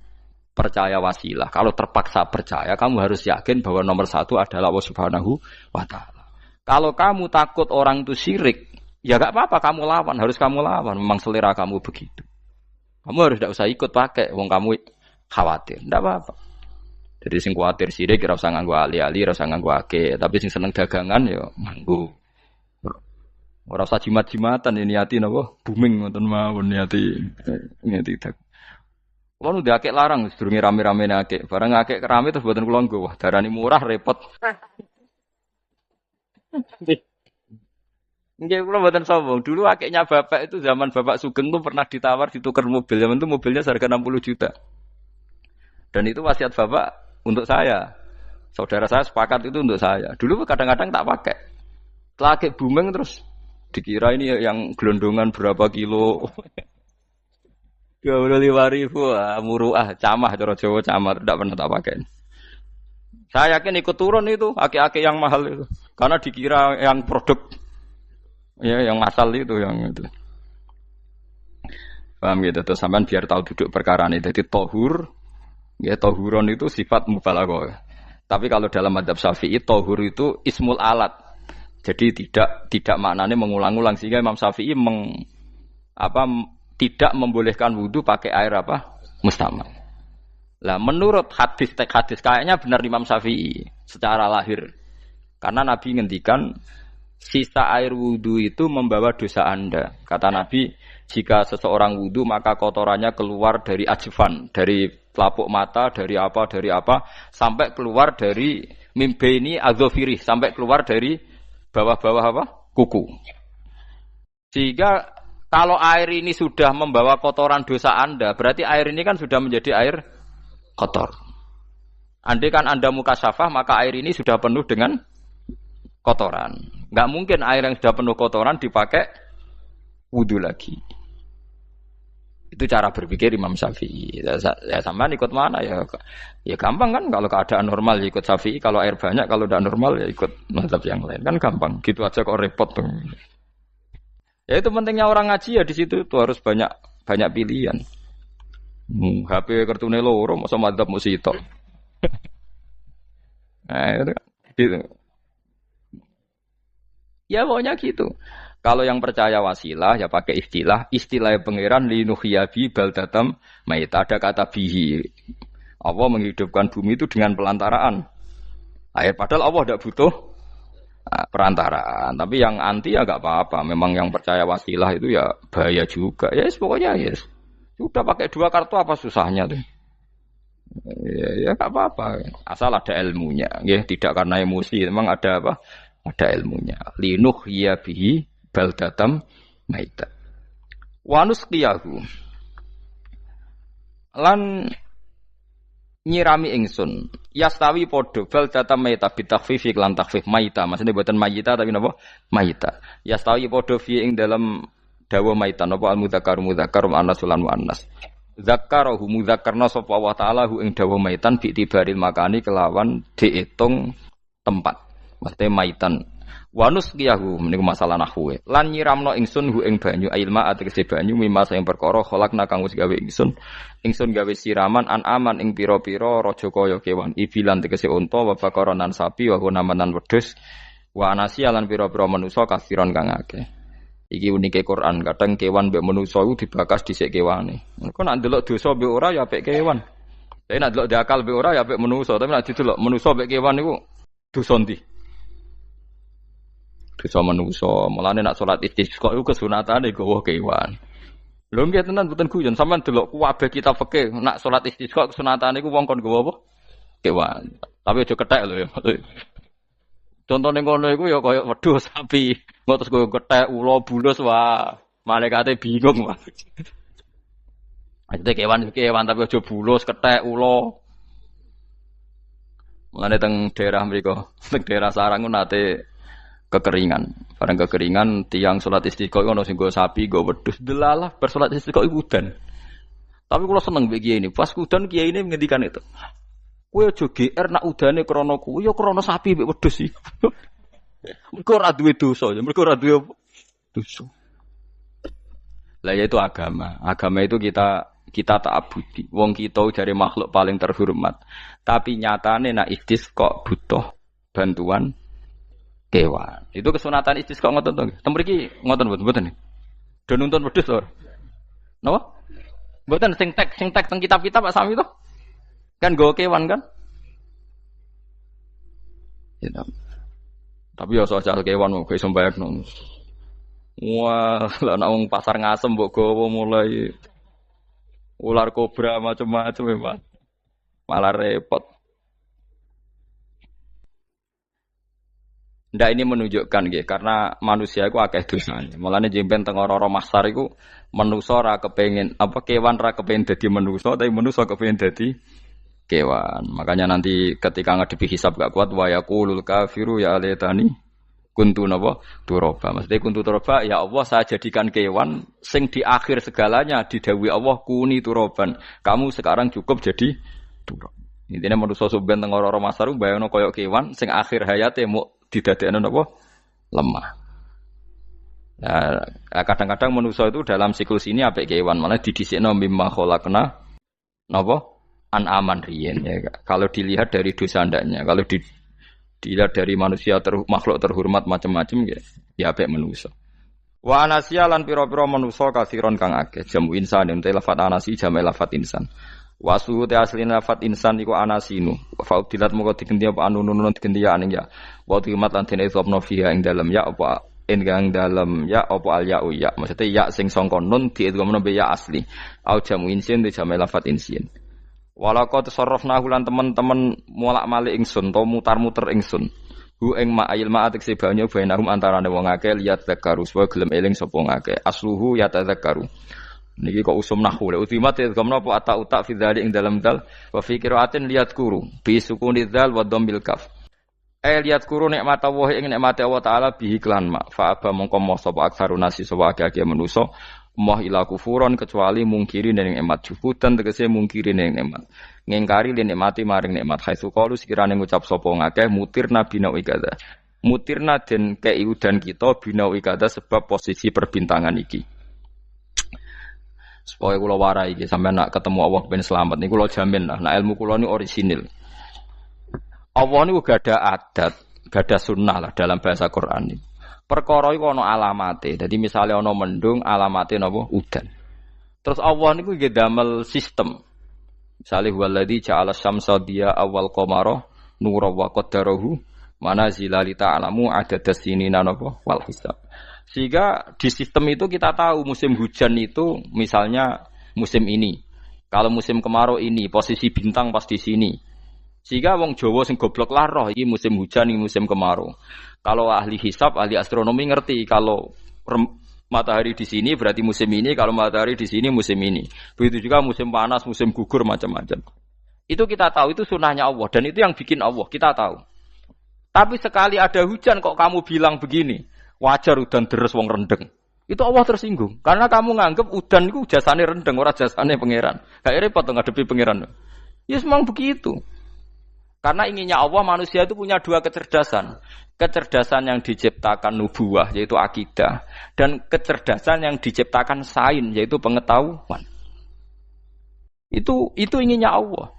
percaya wasilah, kalau terpaksa percaya, kamu harus yakin bahwa nomor satu adalah Allah Subhanahu wa Ta'ala. Kalau kamu takut orang itu syirik, ya gak apa-apa, kamu lawan, harus kamu lawan. Memang selera kamu begitu. Kamu harus tidak usah ikut pakai, wong kamu khawatir, tidak apa-apa. Jadi sing khawatir syirik, ora usah nganggo ali-ali, ora usah nganggo ake. Tapi sing seneng dagangan, ya nganggo. Ora usah jimat-jimatan, ini niati napa? Booming ngoten mawon niati dagangan. Kulo nu diakek larang sedurunge rame-rame akek. Barang akek rame terus mboten kula nggo. Wah, darani murah repot. Nggih kula mboten sombong. Dulu akeknya bapak itu zaman Bapak Sugeng tuh pernah ditawar ditukar mobil. Zaman itu mobilnya seharga 60 juta. Dan itu wasiat bapak untuk saya. Saudara saya sepakat itu untuk saya. Dulu kadang-kadang tak pakai. Setelah akek booming terus dikira ini yang gelondongan berapa kilo. 25.000 muruah camah cara Jawa camah tidak pernah tak pakai. Saya yakin ikut turun itu aki-aki yang mahal itu karena dikira yang produk ya yang asal itu yang itu. Paham gitu terus sampean biar tahu duduk perkara ini. Jadi tohur ya tohuron itu sifat mubalaghah. Tapi kalau dalam madzhab Syafi'i tohur itu ismul alat. Jadi tidak maknanya mengulang-ulang sehingga Imam Syafi'i tidak membolehkan wudu pakai air apa? Mustamal. Lah menurut hadis kayaknya benar Imam Syafi'i secara lahir. Karena Nabi ngendikan sisa air wudu itu membawa dosa Anda. Kata Nabi, jika seseorang wudu maka kotorannya keluar dari ajfan, dari pelapuk mata, dari apa sampai keluar dari mimbaini adzofiri, sampai keluar dari bawah-bawah apa? Kuku. Sehingga kalau air ini sudah membawa kotoran dosa Anda, berarti air ini kan sudah menjadi air kotor. Andai kan Anda mukasyafah, maka air ini sudah penuh dengan kotoran. Enggak mungkin air yang sudah penuh kotoran dipakai wudu lagi. Itu cara berpikir Imam Syafi'i. Ya sampean ikut mana ya? Ya gampang kan kalau keadaan normal ya ikut Syafi'i, kalau air banyak, kalau tidak normal ya ikut mazhab yang lain. Kan gampang. Gitu aja kok repot tuh. Ya itu pentingnya orang ngaji ya di situ tuh harus banyak pilihan. HP kartune loro masa madzhab mesti tok. Nah, itu kan gitu. Ya pokoknya gitu. Kalau yang percaya wasilah ya pakai istilah pangeran linuhyabi baldatam maita ada kata bihi. Allah menghidupkan bumi itu dengan pelantaraan air padahal Allah tidak butuh perantaraan. Tapi yang anti ya enggak apa-apa. Memang yang percaya wasilah itu ya bahaya juga. Ya pokoknya yes. Sudah pakai 2 kartu apa susahnya tuh. Ya enggak apa-apa. Asal ada ilmunya. Ya tidak karena emosi. Memang ada apa? Ada ilmunya. Linuhya bihi baldatam maita. Wa nusqiyahu. Lan nyirami ingsun yastawi podo baldatam maita bitakhfif lan takhfif maita maksudnya buatan mayita tapi napa maita yastawi podo fi ing dalam dawa maita napa al mudzakkar muannas lan muannas zakkarahu mudzakkarna sapa Allah taala hu ing dawa maitan bi tibaril makani kelawan diitung tempat. Maksudnya maitan. Wanus kiyahu meniku masalah nahwu. Lan nyiramno ingsun hu ing banyu ailma ategese banyu mimma sing perkara kholakna kang wis gawe ingsun. Ingsun gawe siraman an aman ing pira-pira raja kaya kewan ibilan tegese unta wa bakaronan sapi wa hunamanan wedhus wa anasi lan pira-pira manusa kasiron kang akeh. Iki unike Quran, kadang kewan mbek manusa iku dibakas dhisik kewane. Engko nek ndelok dosa mbek ora ya apik kewan. Tapi nek ndelok diakal mbek ora ya apik manusa, tapi nek didelok manusa mbek kewan niku dosa ndi? Dosa manusa. Mulane nek salat istisqa iku kesunatane gawa kewan. Lho nggih tenan mboten guyon, sampean delok kabeh kitab fikih, nek salat istisqa kesunatane iku wong kon gawa apa? Kewan. Tapi aja kethek lho ya. Contone ngono iku ya kaya wedhus sapi. Engko terus koyo kethek ula bulus wah, malaikate bingung wah. Ajete kewan tapi aja bulus kethek ula. Mulane teng daerah mriku, teng daerah sarang nate kekeringan. Bareng kekeringan tiang salat istiqo ono sing nggo sapi, nggo wedhus. Delalah bar salat istiqo iku udan. Tapi kula seneng mbek kiai ini. Pas udan kiai ini ngendikan itu. Kowe aja GR nak udane krana kuwi ya krana sapi mbek wedhus iki. Mergo ora duwe dosa, mergo ora duwe dosa. Lah ya itu agama. Agama itu kita ta'abudi. Wong kita jare makhluk paling terhormat. Tapi nyatane nak istisqa butuh bantuan kewan. Itu kesunatan istisqa ngoten to. Tem mriki ngoten mboten. Do nuntun wedhus to. Napa? Mboten sing tek teng kitab-kitab Pak Sami to. Kan nggo kewan kan? Ya. Tapi ya soal kewan mau iso mbayakno. Wah, lah nek wong pasar ngasem mbok gawa mulai ular kobra macam-macam ya, malah repot. Ndak ini menunjukkan nggih karena manusia iku akeh dosane. Mulane jemben teng ora-ora mahsyar iku manusa ora kepengin apa kewan ora kepengin dadi manusa tapi manusa kepengin dadi kewan. Makanya nanti ketika ngadepi hisab gak kuat wa yaqulul kafiru ya laitani kuntu napa turaba. Maksudnya kuntu turaba ya Allah saya jadikan kewan sing di akhir segalanya didhawuhi Allah kuni turaban. Kamu sekarang cukup jadi turab. Intine manusa sampeyan teng ora-ora masaru bayangno kaya kewan sing akhir hayate mau didadekno napa lemah. Nah, kadang-kadang manusa itu dalam siklus ini apik kewan malah didhisikno mimma khalaqna napa an-aman riyen ya. Kalau dilihat dari dosa ndaknya, kalau dilihat dari manusia makhluk terhormat macam-macam ya apik manusa. Wa anasiya lan pira-pira manusa kasiron kang akeh jamu insan ente lafat anasi jamu lafat insan. Wa suhute asline lafat insan iku anasinu. Fa udilat moko digendi apa anunun digendi ya aning ya. Wa timat lan dene sopno fiha ing dalem ya apa enggang dalem ya apa al ya'u ya. Maksudnya ya sing sangka nun diidghamno be ya asli. Au jamu insin di jamu lafat insin. Walaqad tasarrafna lan teman-teman molak-malik ingsun to mutar-muter ingsun. Hu ing ma'il ma'atik sebanyo bainahum antarane wong akeh liat zakaru supaya gelem eling sapa ngakeh. Asluhu ya tadzakaru. Niki kok usum nahwu le ultimat gamna apa ata fi dzalik ing dalam dal wa fi qiraatin liat kuru bi sukuni dzal wa dhammil kaf. Liat kuru nikmat Allah ing nikmate Allah taala bihi klan ma fa aba mongko moh sapa aksarun nasi sapa akeh manusa moh ila kufuron kecuali mungkiri ning nikmat juhudan tegese mungkiri ning nikmat ngingkari len nikmati maring nikmat khaisu qalu sekirane ngucap sapa ngakeh mutirna bina ikada mutirna den kei udan kita bina ikada sebab posisi perbintangan iki supaya kula warai iki sampeyan nak ketemu Allah ben selamat niku kula jamin lah nak ilmu kula ni orisinil Allah niku gada adat gada sunnah lah dalam bahasa Quran ini. Perkara iku ana alamate. Dadi misale ana mendung alamate napa udan. Terus Allah niku nggih damel sistem. Misale huwallazi ja'ala syamsa diya awal qamara nura wa qaddarahu manazila li ta'lamu adadas sinina napa wal hisab. Sehingga di sistem itu kita tahu musim hujan itu misalnya musim ini. Kalau musim kemarau ini posisi bintang pas di sini. Sehingga wong Jawa sing goblok lah roh iki musim hujan iki musim kemarau. Kalau ahli hisab, ahli astronomi ngerti kalau matahari di sini berarti musim ini, kalau matahari di sini musim ini. Begitu juga musim panas, musim gugur macam-macam. Itu kita tahu, itu sunahnya Allah dan itu yang bikin Allah, kita tahu. Tapi sekali ada hujan kok kamu bilang begini, wajar udan deres wong rendeng. Itu Allah tersinggung karena kamu nganggep udan itu jasane rendeng, ora jasane pangeran. Gak repot ngadepi pangeran. Ya memang begitu. Karena inginnya Allah manusia itu punya dua kecerdasan. Kecerdasan yang diciptakan nubuwah yaitu akidah dan kecerdasan yang diciptakan sains yaitu pengetahuan. Itu inginnya Allah.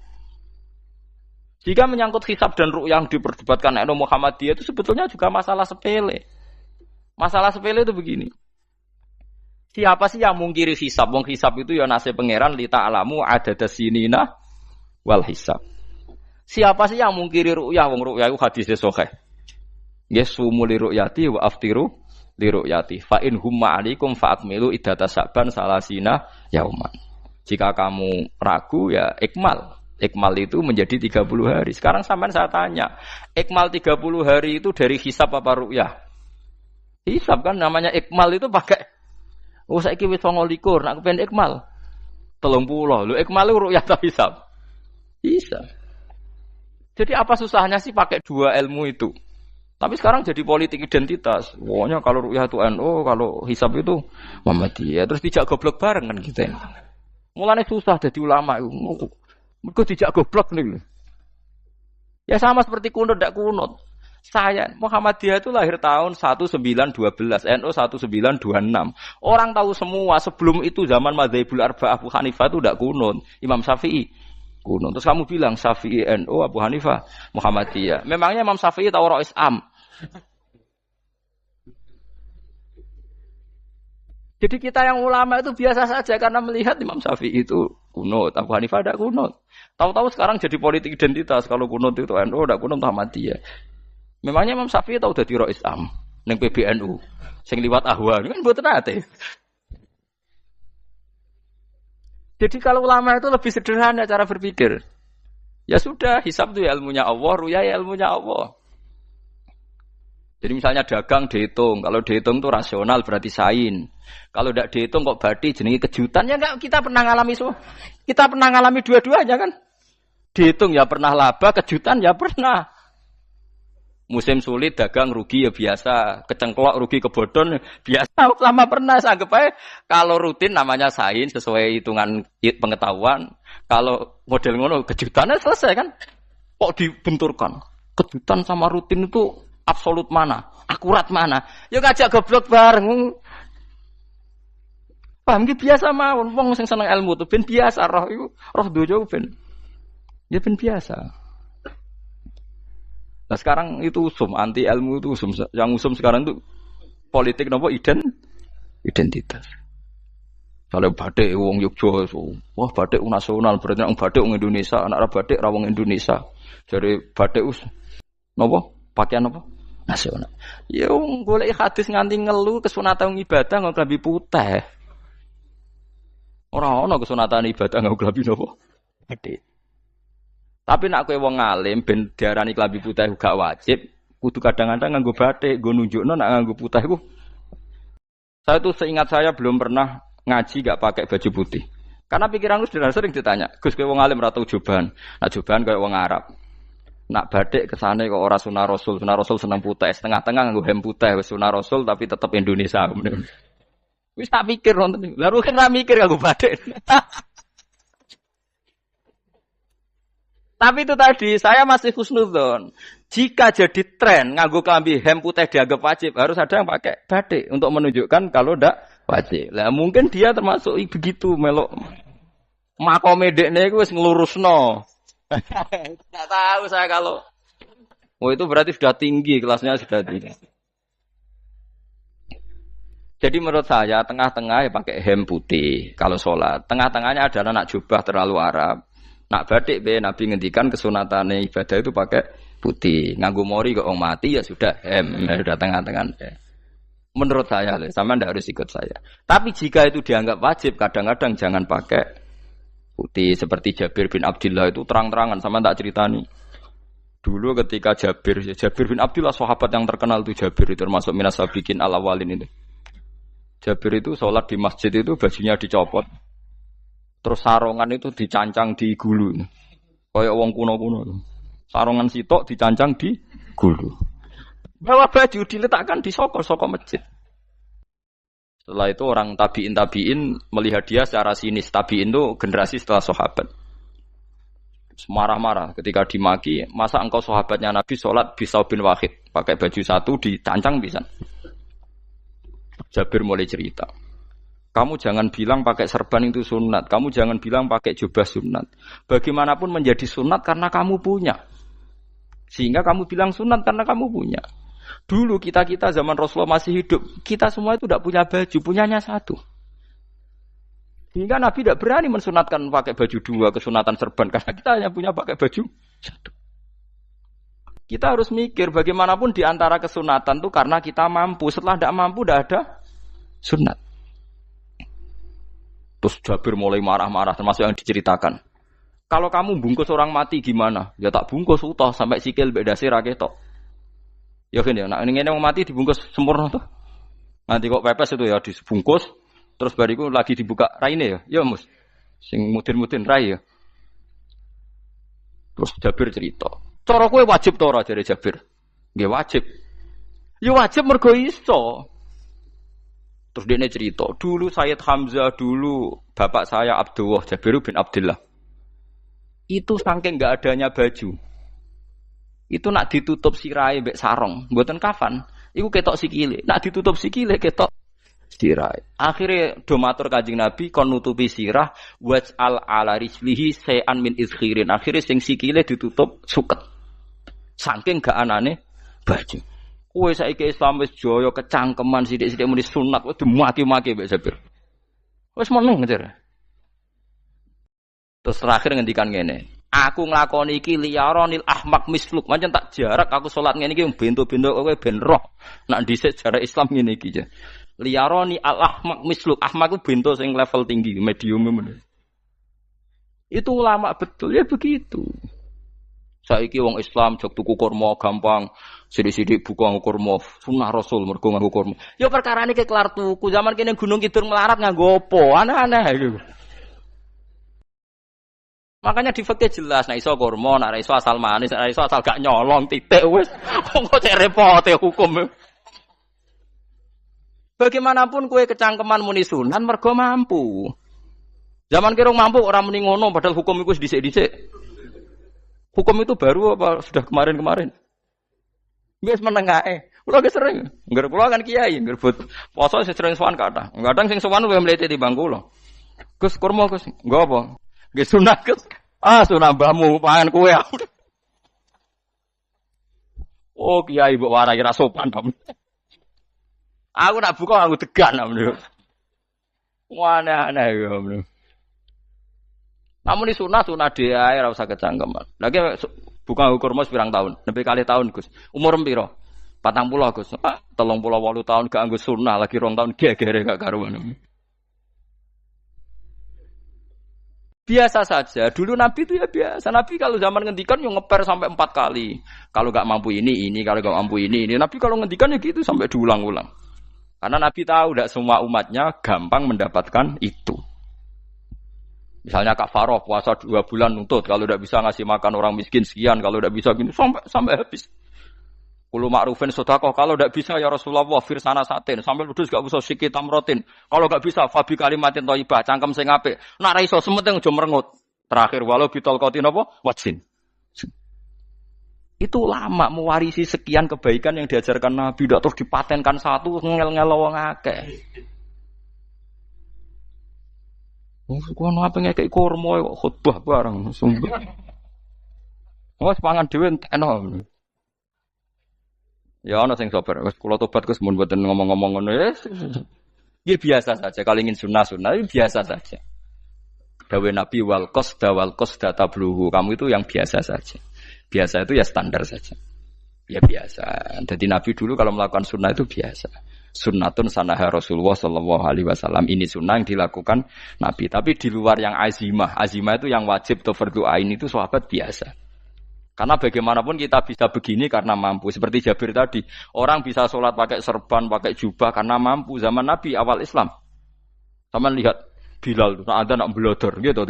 Jika menyangkut hisab dan ru'yah yang diperdebatkan oleh Muhammadiyah itu sebetulnya juga masalah sepele. Masalah sepele itu begini. Siapa sih yang mungkiri hisab? Wong hisab itu ya nasib pangeran li ta'lamu adada sinina wal hisab. Siapa sih yang mungkiri ru'yah? Wong ru'yah itu hadisnya sahih. Yasumu li ru'yati wa aftiru li ru'yati. Fa in humma 'alaikum fa akmilu iddata sa'ban salasina yauman. Jika kamu ragu ya ikmal. Ikmal itu menjadi 30 hari. Sekarang sampean saya tanya, ikmal 30 hari itu dari hisab apa ru'yah? Hisab kan namanya ikmal itu pakai saiki wis 29, nak kepen ikmal 30. Lho ikmal itu ru'yah ta hisab? Hisab. Jadi apa susahnya sih pakai dua ilmu itu? Tapi sekarang jadi politik identitas. Pokoknya kalau ru'yah itu NU, kalau hisab itu Muhammadiyah. Terus dijak goblok bareng kan kita. Mulane susah jadi ulama itu. Mergo dijak goblok nih. Ya sama seperti kunut ndak kunut. Saya Muhammadiyah itu lahir tahun 1912, NU 1926. Orang tahu semua sebelum itu zaman Madzhabul Arba'ah Abu Hanifah itu ndak kunut. Imam Syafi'i kunut. Terus kamu bilang Syafi'i NU Abu Hanifah Muhammadiyah. Memangnya Imam Syafi'i tahu Rois Am? Jadi kita yang ulama itu biasa saja karena melihat Imam Syafi'i itu kunut, Abu Hanifah tidak kunut. Tahu-tahu sekarang jadi politik identitas kalau kunut itu NU tidak kunut Muhammadiyah. Memangnya Imam Syafi'i tahu dadi Rois Am ning PBNU sing liwat ahwa kan mboten ate. Jadi kalau ulama itu lebih sederhana cara berpikir. Ya sudah, hisab itu ya ilmunya Allah, ruya ya ilmunya Allah. Jadi misalnya dagang dihitung, kalau dihitung itu rasional berarti sain. Kalau tidak dihitung kok badi jenenge kejutan ya enggak kita pernah ngalami semua. Kita pernah ngalami dua-duanya kan? Dihitung ya pernah laba, kejutan ya pernah. Musim sulit dagang rugi ya biasa, kecengklok rugi kebodhon biasa lama pernah anggap aja kalau rutin namanya sain sesuai hitungan pengetahuan. Kalau model ngono kejutannya selesai kan? Kok dibenturkan? Kejutan sama rutin itu absolut mana? Akurat mana? Ya ngajak goblok bareng. Paham ki biasa mawon wong sing seneng ilmu tuh ben biasa roh iku roh dojo ben. Ya ben biasa. Nah sekarang itu usum anti ilmu itu usum yang usum sekarang itu politik nopo identitas. Kalau batik wong Yogyo, wah batik nasional berarti wong batik wong Indonesia, anak batik ra wong Indonesia. Jadi batik nopo pakaian apa? Nasional. Ya wong golek hadis nganti ngelu kesunatan ibadah nggo klambi putih. Ora ana kesunatan ibadah nggo klambi nopo? Batik. Tapi nak kowe wong alim ben diarani klambi putih gak wajib, kudu kadang-kadang nganggo batik, nggo nunjukno nak nganggo putih iku. Saya tuh seingat saya belum pernah ngaji gak pakai baju putih. Karena pikiranku sering ditanya, "Gus kowe wong alim ora tau joban." Nah joban koyo wong Arab. Nak batik kesane kok ora sunah Rasul seneng putih, setengah-tengah nganggo hem putih wis sunah Rasul tapi tetep Indonesia. Wis tak pikir wonten. Lah rugen ra mikir nganggo batik. Tapi itu tadi, saya masih husnudzon. Jika jadi tren, nganggo klambi hem putih dianggap wajib, harus ada yang pakai batik untuk menunjukkan kalau ndak wajib. Lah mungkin dia termasuk begitu melok. Makome dekne iku wis nglurusno. Enggak tahu saya kalau. Oh itu berarti sudah tinggi, kelasnya sudah tinggi. Jadi menurut saya tengah-tengah ya pakai hem putih kalau sholat. Tengah-tengahnya adalah nak jubah terlalu Arab. Nak batik be Nabi ngendikan kesunatane ibadah itu pakai putih. Nganggo mori kok wong mati ya sudah sudah tengah-tengah. Menurut saya, sama ndak harus ikut saya. Tapi jika itu dianggap wajib, kadang-kadang jangan pakai putih. Seperti Jabir bin Abdullah itu terang-terangan sama tak ceritani. Dulu ketika Jabir bin Abdullah sahabat yang terkenal itu Jabir itu termasuk minas sabiqin al-awwalin itu. Jabir itu sholat di masjid itu bajunya dicopot. Terus sarongan itu dicancang di gulu. Kayak wong kuno-kuno. Sarongan sitok dicancang di gulu. Bawa baju diletakkan di soko masjid. Setelah itu orang tabiin melihat dia secara sinis. Tabiin itu generasi setelah sahabat. Marah-marah ketika dimaki, masa engkau sahabatnya Nabi sholat bisa bin wahid, pakai baju satu dicancang bisa. Jabir mulai cerita. Kamu jangan bilang pakai serban itu sunat, kamu jangan bilang pakai jubah sunat. Bagaimanapun menjadi sunat karena kamu punya. Sehingga kamu bilang sunat karena kamu punya. Dulu kita zaman Rasulullah masih hidup, kita semua itu tidak punya baju, punyanya satu. Sehingga Nabi tidak berani mensunatkan pakai baju dua, kesunatan serban. Karena kita hanya punya pakai baju satu. Kita harus mikir bagaimanapun di antara kesunatan itu karena kita mampu. Setelah tidak mampu, tidak ada sunat. Terus Jabir mulai marah-marah, termasuk yang diceritakan. Kalau kamu bungkus orang mati gimana? Ya tak bungkus utuh sampai sikil bedasi raketok. Ya kan ya, nah ini yang mati dibungkus sempurna tuh. Nanti kok pepes itu ya dibungkus. Terus bariku lagi dibuka raine ya mus, sing mudin-mudin rai ya. Terus Jabir cerita, cara kowe wajib to ora jare Jabir? Nggih wajib. Ya wajib mergo iso. Terus dia cerita, dulu Sayyid Hamzah, dulu bapak saya Abdullah, Jabir bin Abdullah. Itu saking enggak adanya baju. Itu nak ditutup sirahe mbek sarong, mboten kafan. Iku ketok sikile. Nak ditutup sikile ketok sirah. Akhirnya domatur Kanjeng Nabi kon nutupi sirah waj'al ala rijlihi sayan min izkhirin. Akhirnya sing sikile ditutup suket. Saking gak anane baju. Kowe saiki Islam wis jaya kecangkeman sithik-sithik muni sunat wis dimaki-maki mbek Jabir. Wis meneng ngejar. Terus terakhir ngendikan ngene. Aku nglakoni iki liyaronil ahmak misluk. Pancen tak jarak aku salat ngene iki bento-bento kowe ben roh. Nak dhisik jarak Islam ngene iki aja. Liyaroni al-ahmak misluk. Ahmak itu bento yang level tinggi, medium. Itu ulama betul, ya begitu. Saiki wong Islam jog tuku kurma gampang, sidik-sidik buka kurma, sunah Rasul mergo nganggo kurma. Ya perkara ini kelar tuku, zaman kene Gunung Kidul melarat nganggo apa? Aneh-aneh gitu. Makanya di fikih jelas, nek iso kurma, nek iso asal manis, nek iso asal gak nyolong titik wis. Kok cek repote hukum. Bagaimanapun kue kecangkeman muni sunan mergo mampu. Zaman kira mampu orang muni ngono padahal hukum itu dhisik-dhisik. Hukum itu baru apa sudah kemarin-kemarin? Wis menengae. Kula ge sering. Ngger kula kan kiai, ngger but poso sering sowan kathah. Kadang sing sowan luwih mlete timbang kula. Gus kurma Gus, nggo apa? Nggih sunat Gus. Ah sunah mbahmu pangan kowe. Oh kiai mbok warai ra sopan to. Aku nak buka aku tegan namanya. Aneh-aneh ya. Namun ini sunah dia ora usah kecangkeman. Lagi buka kurma pirang tahun, lebih kali tahun Gus. Umur piro? 40 Gus. 38 tahun gak anggo sunah lagi 2 tahun gegere gak karuan. Biasa saja. Dulu Nabi itu ya biasa. Nabi kalau zaman ngendikan yang ngeper sampai 4 kali. Kalau gak mampu ini, kalau gak mampu ini. Nabi kalau ngendikan ya gitu sampai diulang-ulang. Karena Nabi tahu tidak semua umatnya gampang mendapatkan itu. Misalnya kafaroh puasa 2 bulan nuntut, kalau tidak bisa ngasih makan orang miskin sekian, kalau tidak bisa gini sampai habis. Kulo ma'rufin sedekah, kalau tidak bisa ya Rasulullah firsana satin, sampai ludus gak usah sikit tamrotin. Kalau gak bisa fabi kalimatin thayyibah, cangkem sing apik. Nek ra iso sementing aja merengut. Terakhir walau bitol qatin apa? Wajin. Itu lama mewarisi sekian kebaikan yang diajarkan Nabi, tidak terus dipatenkan satu ngel-ngel wong akeh. Kono apa ngekek kurma kok khutbah bareng sumpah. Wes pangan dhewe entekno. Ya ana sing sabar, wis kula tobat Gus mun mboten ngomong-ngomong ngono ya. Ya biasa saja, kalau ingin sunnah-sunnah biasa saja. Dawe Nabi wal qasda tabluhu, kamu itu yang biasa saja. Biasa itu ya standar saja. Ya biasa. Jadi Nabi dulu kalau melakukan sunnah itu biasa. Sunnatun sanaha Rasulullah sallallahu alaihi wasallam. Ini sunnah yang dilakukan Nabi. Tapi di luar yang azimah. Azimah itu yang wajib atau fardhu ain itu sahabat biasa. Karena bagaimanapun kita bisa begini karena mampu. Seperti Jabir tadi. Orang bisa sholat pakai serban, pakai jubah karena mampu. Zaman Nabi awal Islam. Sama lihat Bilal. Ada nak belodor gitu.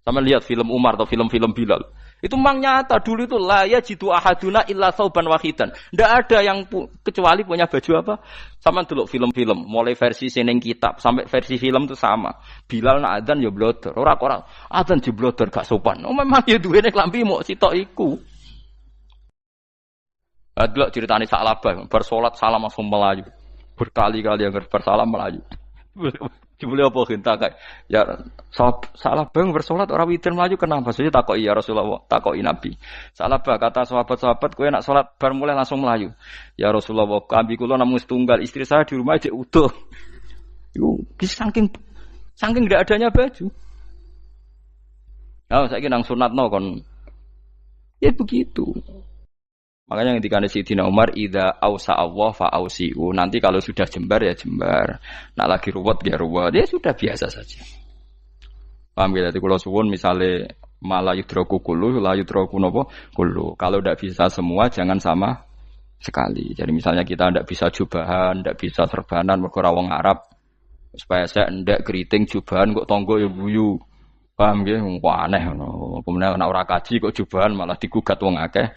Sama lihat film Umar atau film-film Bilal. Itu memang nyata dulu itu la yajidu ahaduna illa thawban wahidan. Ndak ada yang kecuali punya baju apa? Sama delok film-film, mulai versi seneng kitab sampai versi film itu sama. Bilal nak adzan ya blodor, ora adzan jeblodor gak sopan. Oh memang ya duwene klambi mok sitok iku. Delok ceritane Sa'labah, bar salat salam langsung melayu. Berkali-kali yang bersalam melayu. Jebule apa genta kae? Ya salah bang bersolat orang witir melayu kenapa? Saya takoki ya Rasulullah, takoki Nabi. Salah bah kata sahabat-sahabat kowe nak salat bar mulai langsung melayu. Ya Rasulullah, kambing kula namung setunggal, istri saya di rumah aja utuh. Yo, saking tidak adanya baju. Oh, saiki nang sunatno kon. Ya begitu. Makanya ketika Sayyidina Umar idza ausa Allah fa ausiu. Nanti kalau sudah jembar ya jembar. Nak lagi ruwet ya ruwet. Ya sudah biasa saja. Paham ya? Jadi kalau suwun misalnya malah yudraku kullu, la yudraku napa kullu. Kalau tidak bisa semua jangan sama sekali. Jadi misalnya kita tidak bisa jubahan, tidak bisa serbanan mergo ora wong Arab. Supaya saya ndak keriting jubahan kok tonggo ya guyu. Paham ya? Wah aneh ngono. Kemudian nek ora kaji kok jubahan malah digugat wong akeh.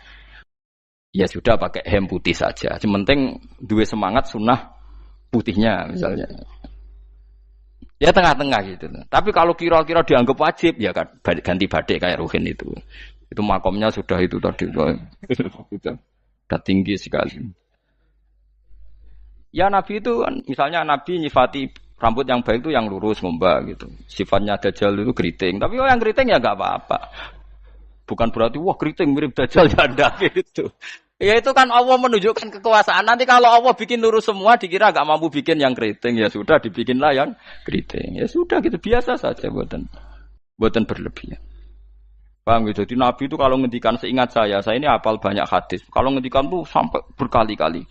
Ya sudah pakai hem putih saja. Yang penting dua semangat sunnah putihnya misalnya. Ya tengah-tengah gitu. Tapi kalau kira-kira dianggap wajib ya kan ganti badik kayak Ruhin itu. Itu makomnya sudah itu tadi. Sudah tinggi sekali. Ya Nabi itu misalnya Nabi nyifati rambut yang baik itu yang lurus ngombak gitu. Sifatnya Dajjal itu keriting. Tapi yang keriting ya enggak apa-apa. Bukan berarti wah keriting mirip Dajjal ya enggak gitu. Ya itu kan Allah menunjukkan kekuasaan. Nanti kalau Allah bikin lurus semua dikira enggak mampu bikin yang keriting ya sudah dibikinlah yang keriting. Ya sudah gitu biasa saja buatan berlebihan. Paham gitu. Jadi Nabi itu kalau ngendikan seingat saya ini hafal banyak hadis. Kalau ngendikan tuh sampai berkali-kali.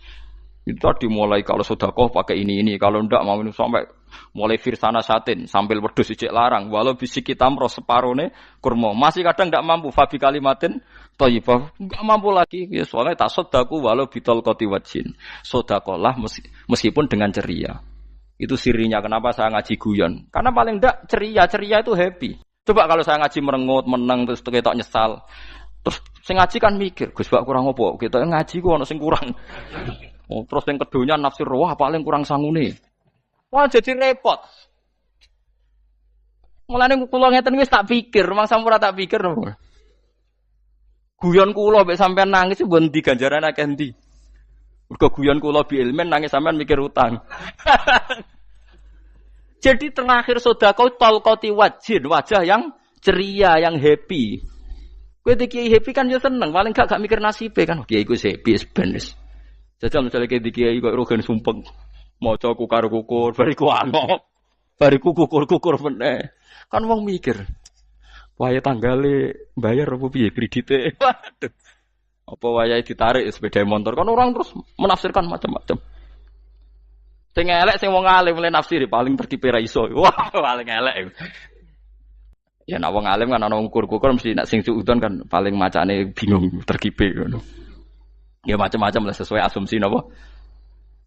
Itu tadi mulai kalau sedekah pakai ini, kalau ndak mau sampai mulai firsana satin sambil wedhus ijek larang walau bisik kitamro separone kurma masih kadang ndak mampu fabi kalimatin thayyibah enggak mampu lagi ya soalnya tasaddaku walau bitol qati wajin sedekahlah meskipun dengan ceria. Itu sirinya kenapa saya ngaji guyon karena paling ndak ceria itu happy. Coba kalau saya ngaji merengut meneng terus ketok nyesal terus sing ngaji kan mikir Gus bak kurang opo kita ngaji ku ono sing kurang. Oh, terus yang keduanya nafsir wah paling kurang sangune. Wah jadi repot. Mulane kula ngeten wis tak pikir, mangsa ora tak pikir. Guyon kula mek sampean nangis mbon ndi ganjaran akeh ndi. Mergo guyon kula bi ilmen nangis sampean mikir utang. Jadi terakhir sedekah talqati wajhin, wajah yang ceria, yang happy. Kowe iki happy kan yo seneng, paling gak mikir nasibe kan. Kiai iku happy sebenes. Jajal misalnya kayak dikiai kok rogen sumpeng, maca kukar-kukur, bariku angop, bariku kukur-kukur meneh. Kan wong mikir, wayahe tanggale bayar apa piye kredite? Waduh. Apa wayahe ditarik sepeda motor? Kan orang terus menafsirkan macam-macam. Sing elek sing wong alim le nafsiri paling tertipe ra iso. Wah, paling elek. Ya nek wong alim kan ana ukur-ukur mesti nek sing suudon kan paling macane bingung terkipe ngono. Ya macam-macam lah sesuai asumsi napa.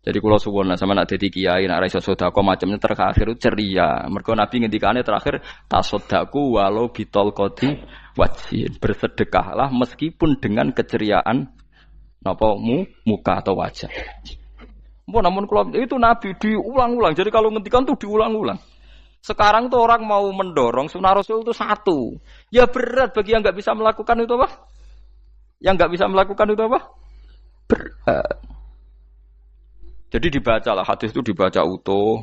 Jadi kula suwun sama nak dadi kiai nak ra iso sedekah macamnya terakhir ceria. Mergo Nabi ngendikane terakhir tasaddaku walau bitol qati wajhin. Bersedekahlah meskipun dengan keceriaan napa muka atau wajah. Namun kula itu Nabi diulang-ulang. Jadi kalau ngendikan tuh diulang-ulang. Sekarang tuh orang mau mendorong sunnah Rasul itu satu. Ya berat bagi yang enggak bisa melakukan itu apa? Yang enggak bisa melakukan itu apa? Berat. Jadi dibacalah hadis itu dibaca utuh.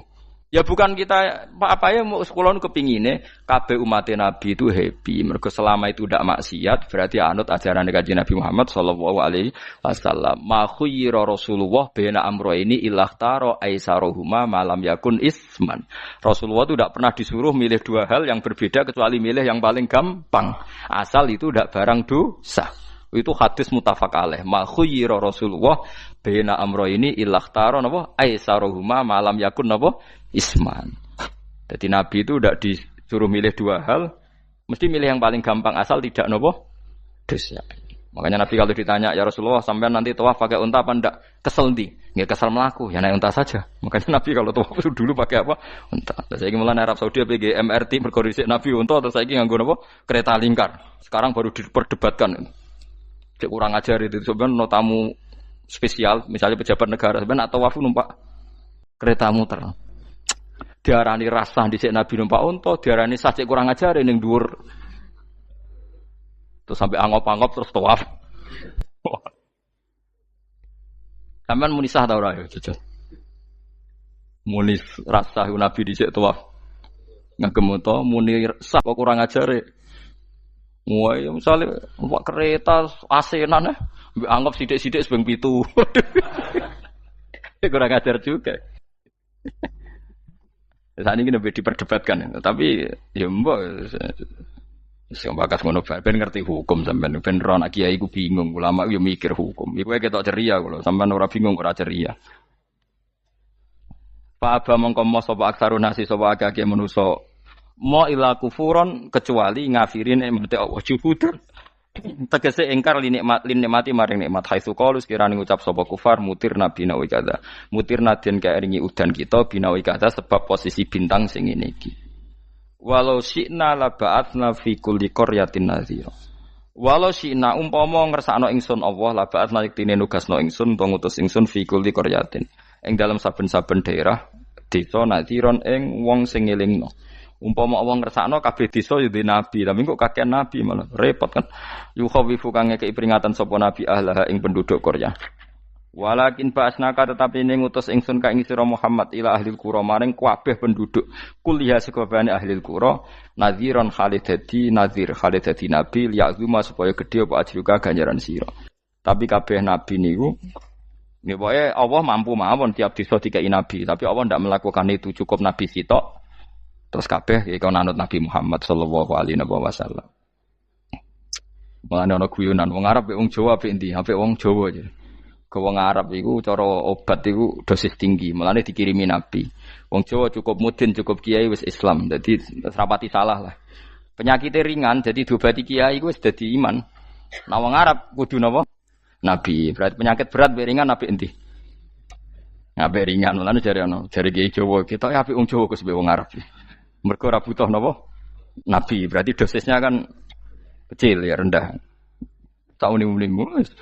Ya bukan kita apa ya mau sekolah kepingine kabeh umat Nabi itu happy. Mergo selama itu tidak maksiat berarti anut ajaran Kanjeng Nabi Muhammad sallallahu alaihi wasallam. Ma khuyira Rasulullah baina amrayni ilakhtara aisaruhuma malam yakun isman. Rasulullah itu tidak pernah disuruh milih dua hal yang berbeda kecuali milih yang paling gampang. Asal itu tidak barang dosa. Itu hadis muttafaq alaih. Ma khuyira Rasulullah baina amrayni ilakhtara napa aisaruhuma malam yakun napa isman. Jadi Nabi itu tidak disuruh milih dua hal, mesti milih yang paling gampang asal tidak nopo dosa. Makanya Nabi kalau ditanya, ya Rasulullah, sampean nanti tawaf pakai unta apa ndak? Kesel ndi? Nggih kesel melaku, ya naik unta saja. Makanya Nabi kalau tawaf itu dulu pakai apa? Unta. Terus saiki mulane Arab Saudi PG MRT mergo dhisik Nabi unta terus saiki nganggo apa? Kereta lingkar. Sekarang baru diperdebatkan. Cek kurang ajar itu sebenarnya no tamu spesial, misalnya pejabat negara sebenarnya atau tawaf numpak kereta muter. Diarani rasah dhisik Nabi numpak unta, diarani sah cek kurang ajar ning dhuwur. Terus sampai angop-angop terus tawaf. Sampeyan muni sah ta ora ya, jajal. Muni rasah Nabi dhisik tawaf. Ngagem to muni sah kok kurang ajare. Wah, ya misale numpak kereta asenan mbek anggap sithik-sithik sebeng 7. Kurang ajar juga. Saat ini lebih diperdebatkan, tapi ya mbok sing bakas ngono ben ngerti hukum sampean ben ora anak kiai ku bingung ulama yo mikir hukum iku ketok ceria kula sampean ora bingung ora ceria fa aba mongko mo sapa aksarun nasi sapa akeh manusa mo ila kufuron kecuali ngafirin emate Allah juhud tegese ingkar nikmati maring nikmat haitsu qalu sekirane ngucap sapa kufar mutir nabi nawi kada mutir nadien kaeringi udan kita binawi kada sebab posisi bintang sing ngene iki. Walau syi'na la ba'atsna fi kulli qaryatin nadhira. Walau syi'na umpama ngersakno ingsun Allah la ba'atsna yektine nugasno ingsun utawa ngutus ingsun fi kulli qaryatin. Ing dalam saben-saben daerah desa nadhiron ing wong sing ngelingno. Umpama Allah ngersakno kabeh desa ya nabi, tapi kok kakek nabi malah repot kan. Yukhawifu kang ngekeki peringatan sapa nabi ahlah ing penduduk Qaryah. Walakin ba'asnaka tetapi ini ngutus ingsun ka ing sira Muhammad ila ahlil qura maring kabeh penduduk kuliah sekabehane ahlil qura nadhiran khalidati nadhir khalidati nabi liya'zuma supaya gedhe apa ajruka ganjaran sira. Tapi kabeh nabi niku nggih pokoke Allah mampu mawon tiap desa dikai nabi, tapi Allah ndak melakukan itu cukup nabi sitok. Terus kabeh iku nanut Nabi Muhammad sallallahu alaihi wasallam. Mulane ana guyonan wong Arab wong Jawa apik endi? Apik wong Jawa aja. Ke wong Arab iku cara obat iku dosis tinggi, mulane dikirimi Nabi. Wong Jawa cukup mudin, cukup kiai wis Islam. Dadi rapati salah lah. Penyakitnya ringan, jadi diobati kiai iku wis dadi iman. Nah wong Arab kudu napa? Nabi. Berarti penyakit berat mek ringan apik endi? Apik ringan, mulane jare kiai Jawa, kita apik wong Jawa kus wong Arab. Mergo ora butuh napa? Nabi. Berarti dosisnya kan kecil ya, rendah. Taune-mune wis.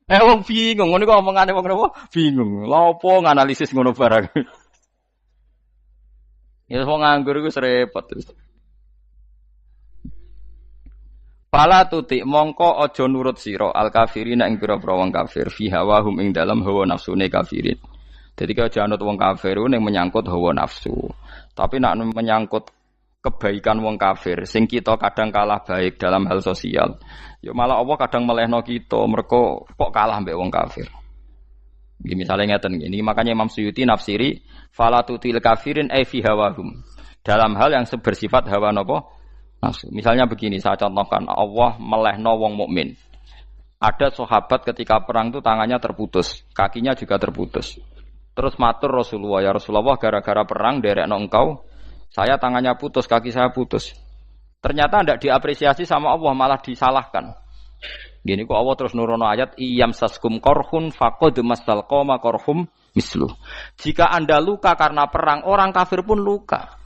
Wong bingung, ngono kok omongane wong napa? Bingung. Lha opo nganalisis ngono barang. Ya wong nganggur iku repot. Pala tutik mongko aja nurut sira al kafirina ing pira-pira wong kafir fi hawahum ing dalam hawa nafsune kafirin. Dadi kaya aja anut wong kafir ning menyangkut hawa nafsu. Tapi nek menyangkut kebaikan wong kafir sing kita kadang kalah baik dalam hal sosial. Ya malah Allah kadang melehno kita mergo kok kalah mbek wong kafir. Nggih misale ngeten iki makanya Imam Suyuti nafsiri fala tutil kafirin ai fi hawahum. Dalam hal yang bersifat hawa napa? Nafsu. Misalnya begini saya contohkan Allah melehno wong mukmin. Ada sahabat ketika perang itu tangannya terputus, kakinya juga terputus. Terus matur Rasulullah, ya Rasulullah gara-gara perang derekno engkau saya tangannya putus, kaki saya putus. Ternyata tidak diapresiasi sama Allah, malah disalahkan. Gini kok Allah terus nurono ayat iyam saskum korhun faqad masal qoma korhum mislu. Jika Anda luka karena perang, orang kafir pun luka.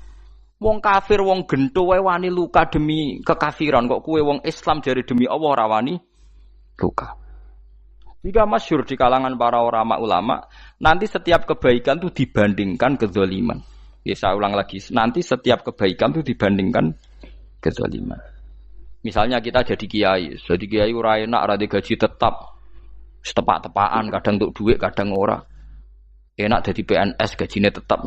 Wong kafir wong gento wae wani luka demi kekafiran, kok kuwe wong Islam jare demi Allah ora wani luka. Jika masyhur di kalangan para ulama, nanti setiap kebaikan itu dibandingkan kezaliman. Ya saya ulang lagi, nanti setiap kebaikan itu dibandingkan kezaliman. Misalnya kita jadi kiai ora enak, ora gaji tetap, setepak-tepakan, kadang untuk duit, kadang ora. Enak jadi PNS, gajinya tetap.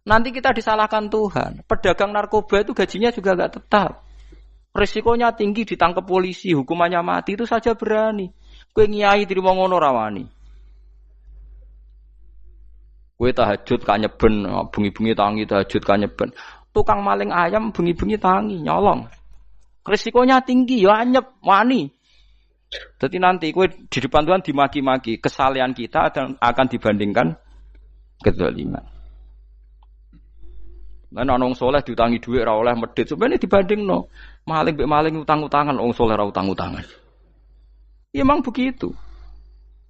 Nanti kita disalahkan Tuhan. Pedagang narkoba itu gajinya juga enggak tetap. Risikonya tinggi, ditangkap polisi, hukumannya mati, itu saja berani. Kowe nyai trimo ngono ra wani. Kowe tahajud ka nyeben, bengi-bengi tangi tahajud ka nyeben. Tukang maling ayam bengi-bengi tangi nyolong. Risikonya tinggi ya anyep wani. Jadi nanti kowe di depan Tuhan dimaki-maki, kesalehan kita akan dibandingkan kezaliman. Lan ana wong saleh diutangi dhuwit ora oleh medhit. Sebenarnya dibandingno maling mbek maling utang-utangan wong saleh ora utang-utangan. Ya memang begitu.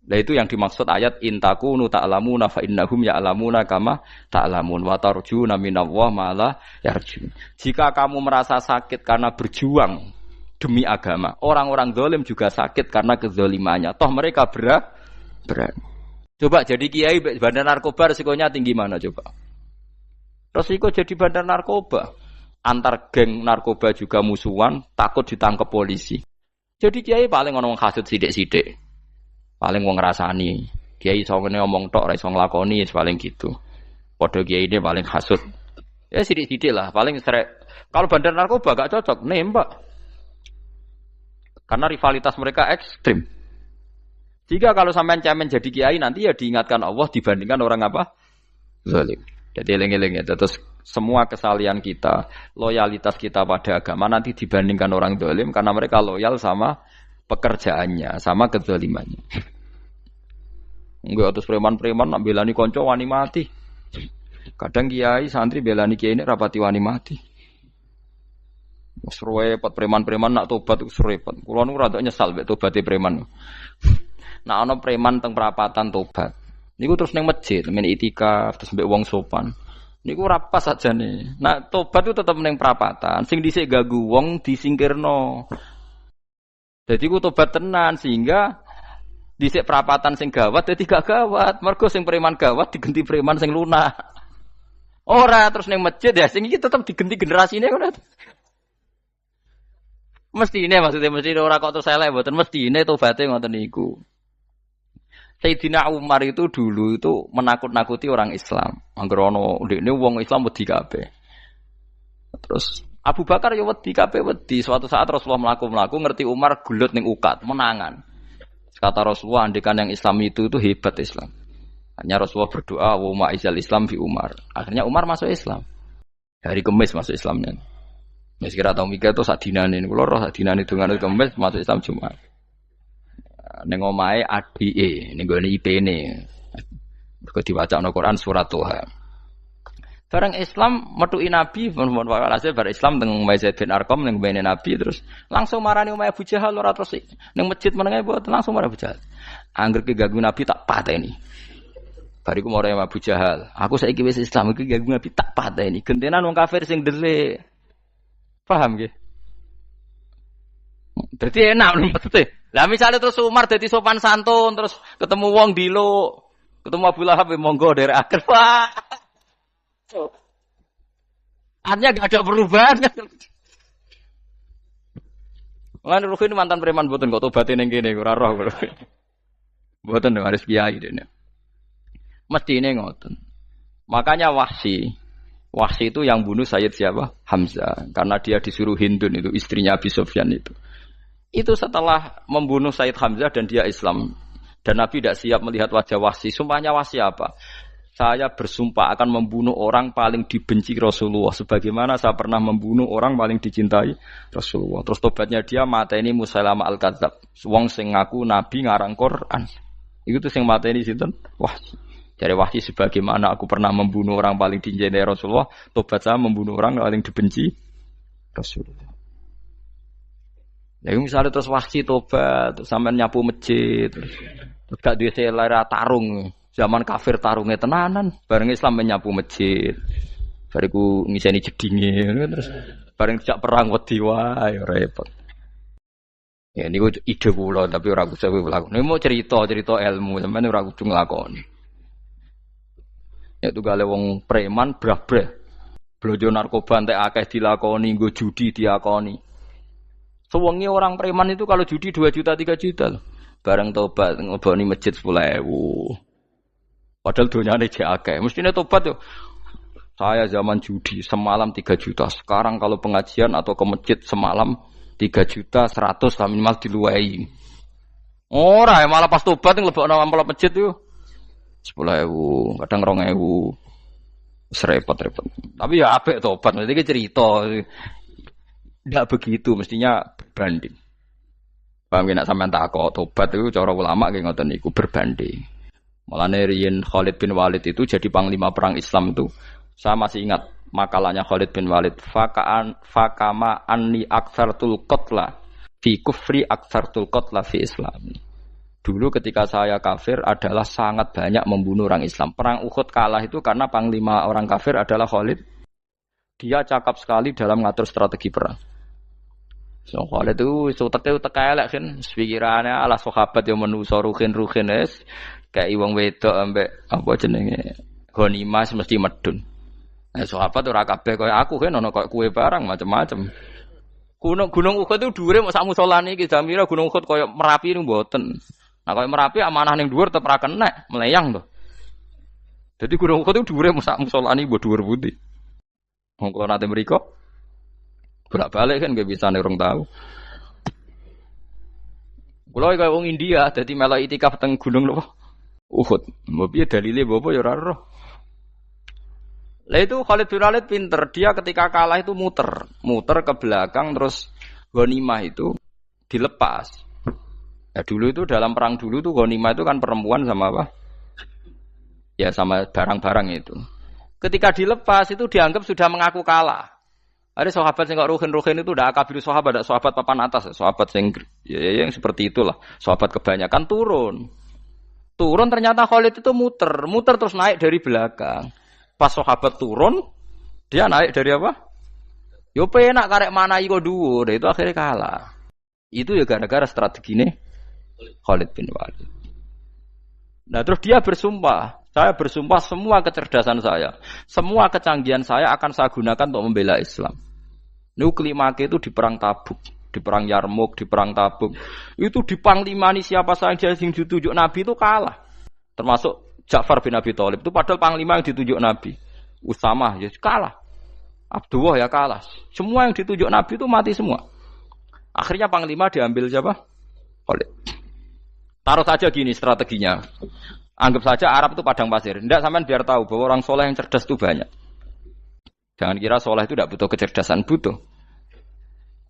Nah itu yang dimaksud ayat intakunu ta'lamuna fa innahum ya'lamuna kama ta'lamun wa tarjuna minallah ma la yarjun. Jika kamu merasa sakit karena berjuang demi agama, orang-orang zalim juga sakit karena kezalimannya. Toh mereka berat. Coba jadi kiai bandar narkoba resikonya tinggi mana coba? Resiko jadi bandar narkoba. Antar geng narkoba juga musuhan, takut ditangkap polisi. Jadi kiai paling ono wong hasud sithik-sithik. Paling wong ngrasani. Kiai iso ngene omong tok ora iso nglakoni paling gitu. Padha kiai ini paling hasud. Ya sithik-sithik lah, paling srek. Kalau bandar narkoba gak cocok nembak. Karena rivalitas mereka ekstrim. Jika kalau sampean cemen jadi kiai nanti ya diingatkan Allah dibandingkan orang apa? Zalim. Jadi eling-eling ya. Terus semua kesalahan kita, loyalitas kita pada agama nanti dibandingkan orang zalim karena mereka loyal sama pekerjaannya, sama kezalimannya. Enggak terus preman-preman nak belani konco wani mati. Kadang kiai santri belani kiai ini rapati wani mati. Wis repot preman-preman nak tobat wis repot. Kula nu rada nyesal mek tobaté preman. Nak ana preman teng perapatan tobat. Niku terus ning masjid, men itikaf terus mbek wong sopan. Niku ora pas sajane. Nak tobat itu tetep ning perapatan, sing dhisik ganggu wong disingkirno. Jadi ku tobat tenan sehingga dhisik perapatan sing gawat dadi gak gawat. Mergo sing preman gawat diganti preman sing lunak. Ora terus ning masjid ya sing iki tetep diganti generasine ngono. Mestine maksudnya mesti ora kok terus elek mboten mestine tobaté ngoten niku. Sayyidina Umar itu dulu itu menakut-nakuti orang Islam. Angger ana ndekne wong Islam wedi kabeh. Terus Abu Bakar ya wedi kabeh wedi. Suatu saat Rasulullah mlaku-mlaku ngerti Umar gulut ning ukat, menangan. Kata Rasulullah andekan yang Islam itu hebat Islam. Hanya Rasulullah berdoa wa ma'izal Islam fi Umar. Akhirnya Umar masuk Islam. Hari Kamis masuk Islamnya. Wis kira tau mikir to sak dinane kula roh sak dinane dongane Kamis masuk Islam Jumat. Ning omahe adike ning gone IP-ne. Mergo diwacana Quran surat Toha. Barang Islam metuki Nabi, mohon walhasil bar Islam teng Zaid bin Arqam ning mbene Nabi terus langsung marani omahe Abu Jahal ora terus ning masjid menenge mboten langsung marani Abu Jahal. Angger ki ganggu Nabi tak pateni. Bariku marani Abu Jahal, aku saiki wis Islam iki ganggu Nabi tak pateni. Gentenan wong kafir sing delik. Paham nggih? Dadi enak maksudnya. Lah misalnya terus Umar dadi sopan santun terus ketemu wong dilo, ketemu Abu Lahab monggo derek akhir. Wah. Artinya gak ada perubahan kan. Lan Ruhin mantan preman mboten kok tobaté ning kene ora roh. Mboten harus kiai dene. Mestine ngoten. Makanya Wahsy itu yang bunuh Sayyid siapa? Hamzah. Karena dia disuruh Hindun itu istrinya Abi Sufyan itu. Itu setelah membunuh Sayyid Hamzah dan dia Islam. Dan Nabi tidak siap melihat wajah Wahsy. Sumpahnya Wahsy apa? Saya bersumpah akan membunuh orang paling dibenci Rasulullah. Sebagaimana saya pernah membunuh orang paling dicintai Rasulullah. Terus tobatnya dia mateni Musailamah al-Kadzab. Wong sing ngaku Nabi ngarang Quran. Itu tuh sing mateni sinten? Wahsy. Dari Wahsy sebagaimana aku pernah membunuh orang paling dicintai Rasulullah. Tobat saya membunuh orang paling dibenci Rasulullah. Ya misalnya terus Wahsy tobat, sampean nyapu masjid, terus gak duwe selera tarung. Zaman kafir tarungnya tenanan, bareng Islam menyapu masjid. Bariku ngiseni jedinge terus bareng dijak perang wedi wae repot. Ya niku ide kula tapi ora kudu nglakoni. Nek mau cerita ilmu sampeyan ora kudu nglakoni. Ya tugale wong preman brah-brah. Blojo narkoba entek akeh dilakoni, nggo judi diakoni. Sewengi orang preman itu kalau judi 2 juta 3 juta loh. Bareng tobat ngeboni masjid 10.000. Padahal donyane jek akeh. Mestine tobat yo. Saya zaman judi semalam 3 juta. Sekarang kalau pengajian atau ke masjid semalam 3 juta 100 minimal diluwei. Ora malah pas tobat nglebokno amplop masjid yo. 10.000, kadang 2.000. Wis repot-repot. Tapi ya apik tobat, mesti iki cerita. Ndak begitu mestinya berbanding. Paham nek sampean takok tobat itu cara ulama ki ngoten niku berbanding. Mulane riyen Khalid bin Walid itu jadi panglima perang Islam itu. Saya masih ingat Makalahnya Khalid bin Walid, fakama anni aktsartul qatla fi kufri aktsartul qatla fi islami. Dulu ketika saya kafir adalah sangat banyak membunuh orang Islam. Perang Uhud kalah itu karena panglima orang kafir adalah Khalid. Dia cakap sekali dalam mengatur strategi perang. So Khalid itu utek elek kan, pikirannya ala sahabat yang menuso ruhin es kayak wong wedok ambek apa jenenge ghanimah mesti medun. Nah, sahabat ora kabeh kaya aku kan ono kaya kue barang macam-macam. Gunung Uhud itu dhuwure mok sak musolane iki Jamira Gunung Uhud kaya Merapi niku mboten. Nah kaya Merapi amanah ning dhuwur tetep ra kenek, meleyang to. Jadi Gunung Uhud itu dhuwure sak musolane mbok dhuwur pundi. Wong kula nate mriko bolak-balik kan gak bisa nek urung tahu. Kula kaya wong India dadi melok itikaf teng gunung lho. Uhud. Mbok piye dalile mbok ya ora roh. Lah itu Khalid bin Walid pinter, dia ketika kalah itu muter ke belakang terus ghanimah itu dilepas. Ya dulu itu dalam perang dulu tuh ghanimah itu kan perempuan sama apa? Ya sama barang-barang itu. Ketika dilepas itu dianggap sudah mengaku kalah. Ada sahabat yang kok ruhin itu udah akabir sahabat, ada sahabat papan atas, sahabat yang seperti itulah. Sahabat kebanyakan turun ternyata Khalid itu muter terus naik dari belakang. Pas sahabat turun, dia naik dari apa? Yo penak karek mana iko dhuwur, itu akhirnya kalah. Itu ya gara-gara strategi ini Khalid bin Walid. Nah terus dia bersumpah, saya bersumpah semua kecerdasan saya, semua kecanggihan saya akan saya gunakan untuk membela Islam. Nuklimake itu di perang Tabuk, di perang Yarmuk, di perang Tabuk. Itu di panglimani siapa saja yang ditunjuk Nabi itu kalah. Termasuk Ja'far bin Abi Thalib itu padahal panglima yang ditunjuk Nabi. Usamah ya kalah. Abdullah ya kalah. Semua yang ditunjuk Nabi itu mati semua. Akhirnya panglima diambil siapa? Khalid. Taruh saja gini strateginya. Anggap saja Arab itu padang pasir. Tidak sampean biar tahu bahwa orang soleh yang cerdas itu banyak. Jangan kira soleh itu tidak butuh kecerdasan, butuh.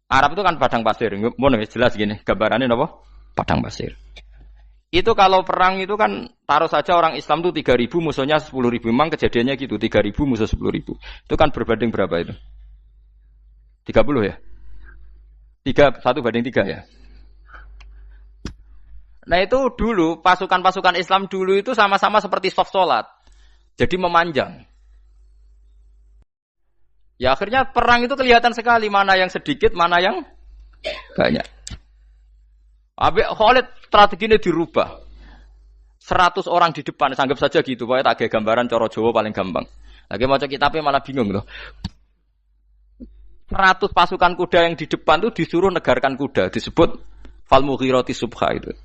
Arab itu kan padang pasir. Mau jelas gini, gambarannya apa? Padang pasir. Itu kalau perang itu kan taruh saja orang Islam itu 3.000 musuhnya 10.000. Memang kejadiannya gitu, 3.000 musuh 10.000. Itu kan berbanding berapa itu? 30 ya? 1:3 ya? Nah itu dulu, pasukan-pasukan Islam dulu itu sama-sama seperti soft sholat. Jadi memanjang. Ya akhirnya perang itu kelihatan sekali mana yang sedikit, mana yang banyak. Habis Khalid strateginya dirubah. 100 orang di depan, anggap saja gitu. Pokoknya tak ada gambaran coro Jawa paling gampang. Lagi mau kitabnya malah bingung loh. 100 pasukan kuda yang di depan itu disuruh negarkan kuda. Disebut fal mughirati subha itu.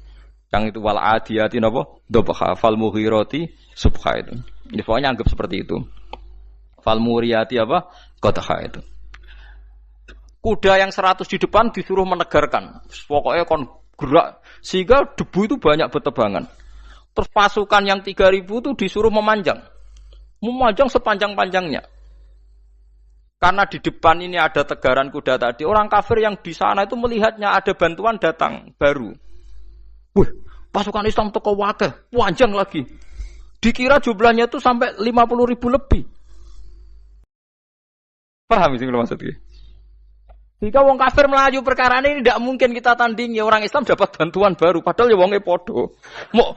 Yang itu wal adiyati napa? Dobha fal mughirati subha itu. Jadi pokoknya anggap seperti itu. Fal muriyati apa? Qadha itu. Kuda yang 100 di depan disuruh menegarkan. Pokoknya kon gerak sehingga debu itu banyak bertebangan. Terus pasukan yang 3.000 itu disuruh memanjang. Memanjang sepanjang-panjangnya. Karena di depan ini ada tegaran kuda tadi, orang kafir yang di sana itu melihatnya ada bantuan datang baru. Wih, pasukan Islam teko wakil, panjang lagi. Dikira jumlahnya itu sampai 50.000 lebih. Paham sih kalau maksudnya? Jika wong kafir melaju perkara ini tidak mungkin kita tandingi, orang Islam dapat bantuan baru padahal ya wonge podo. Mau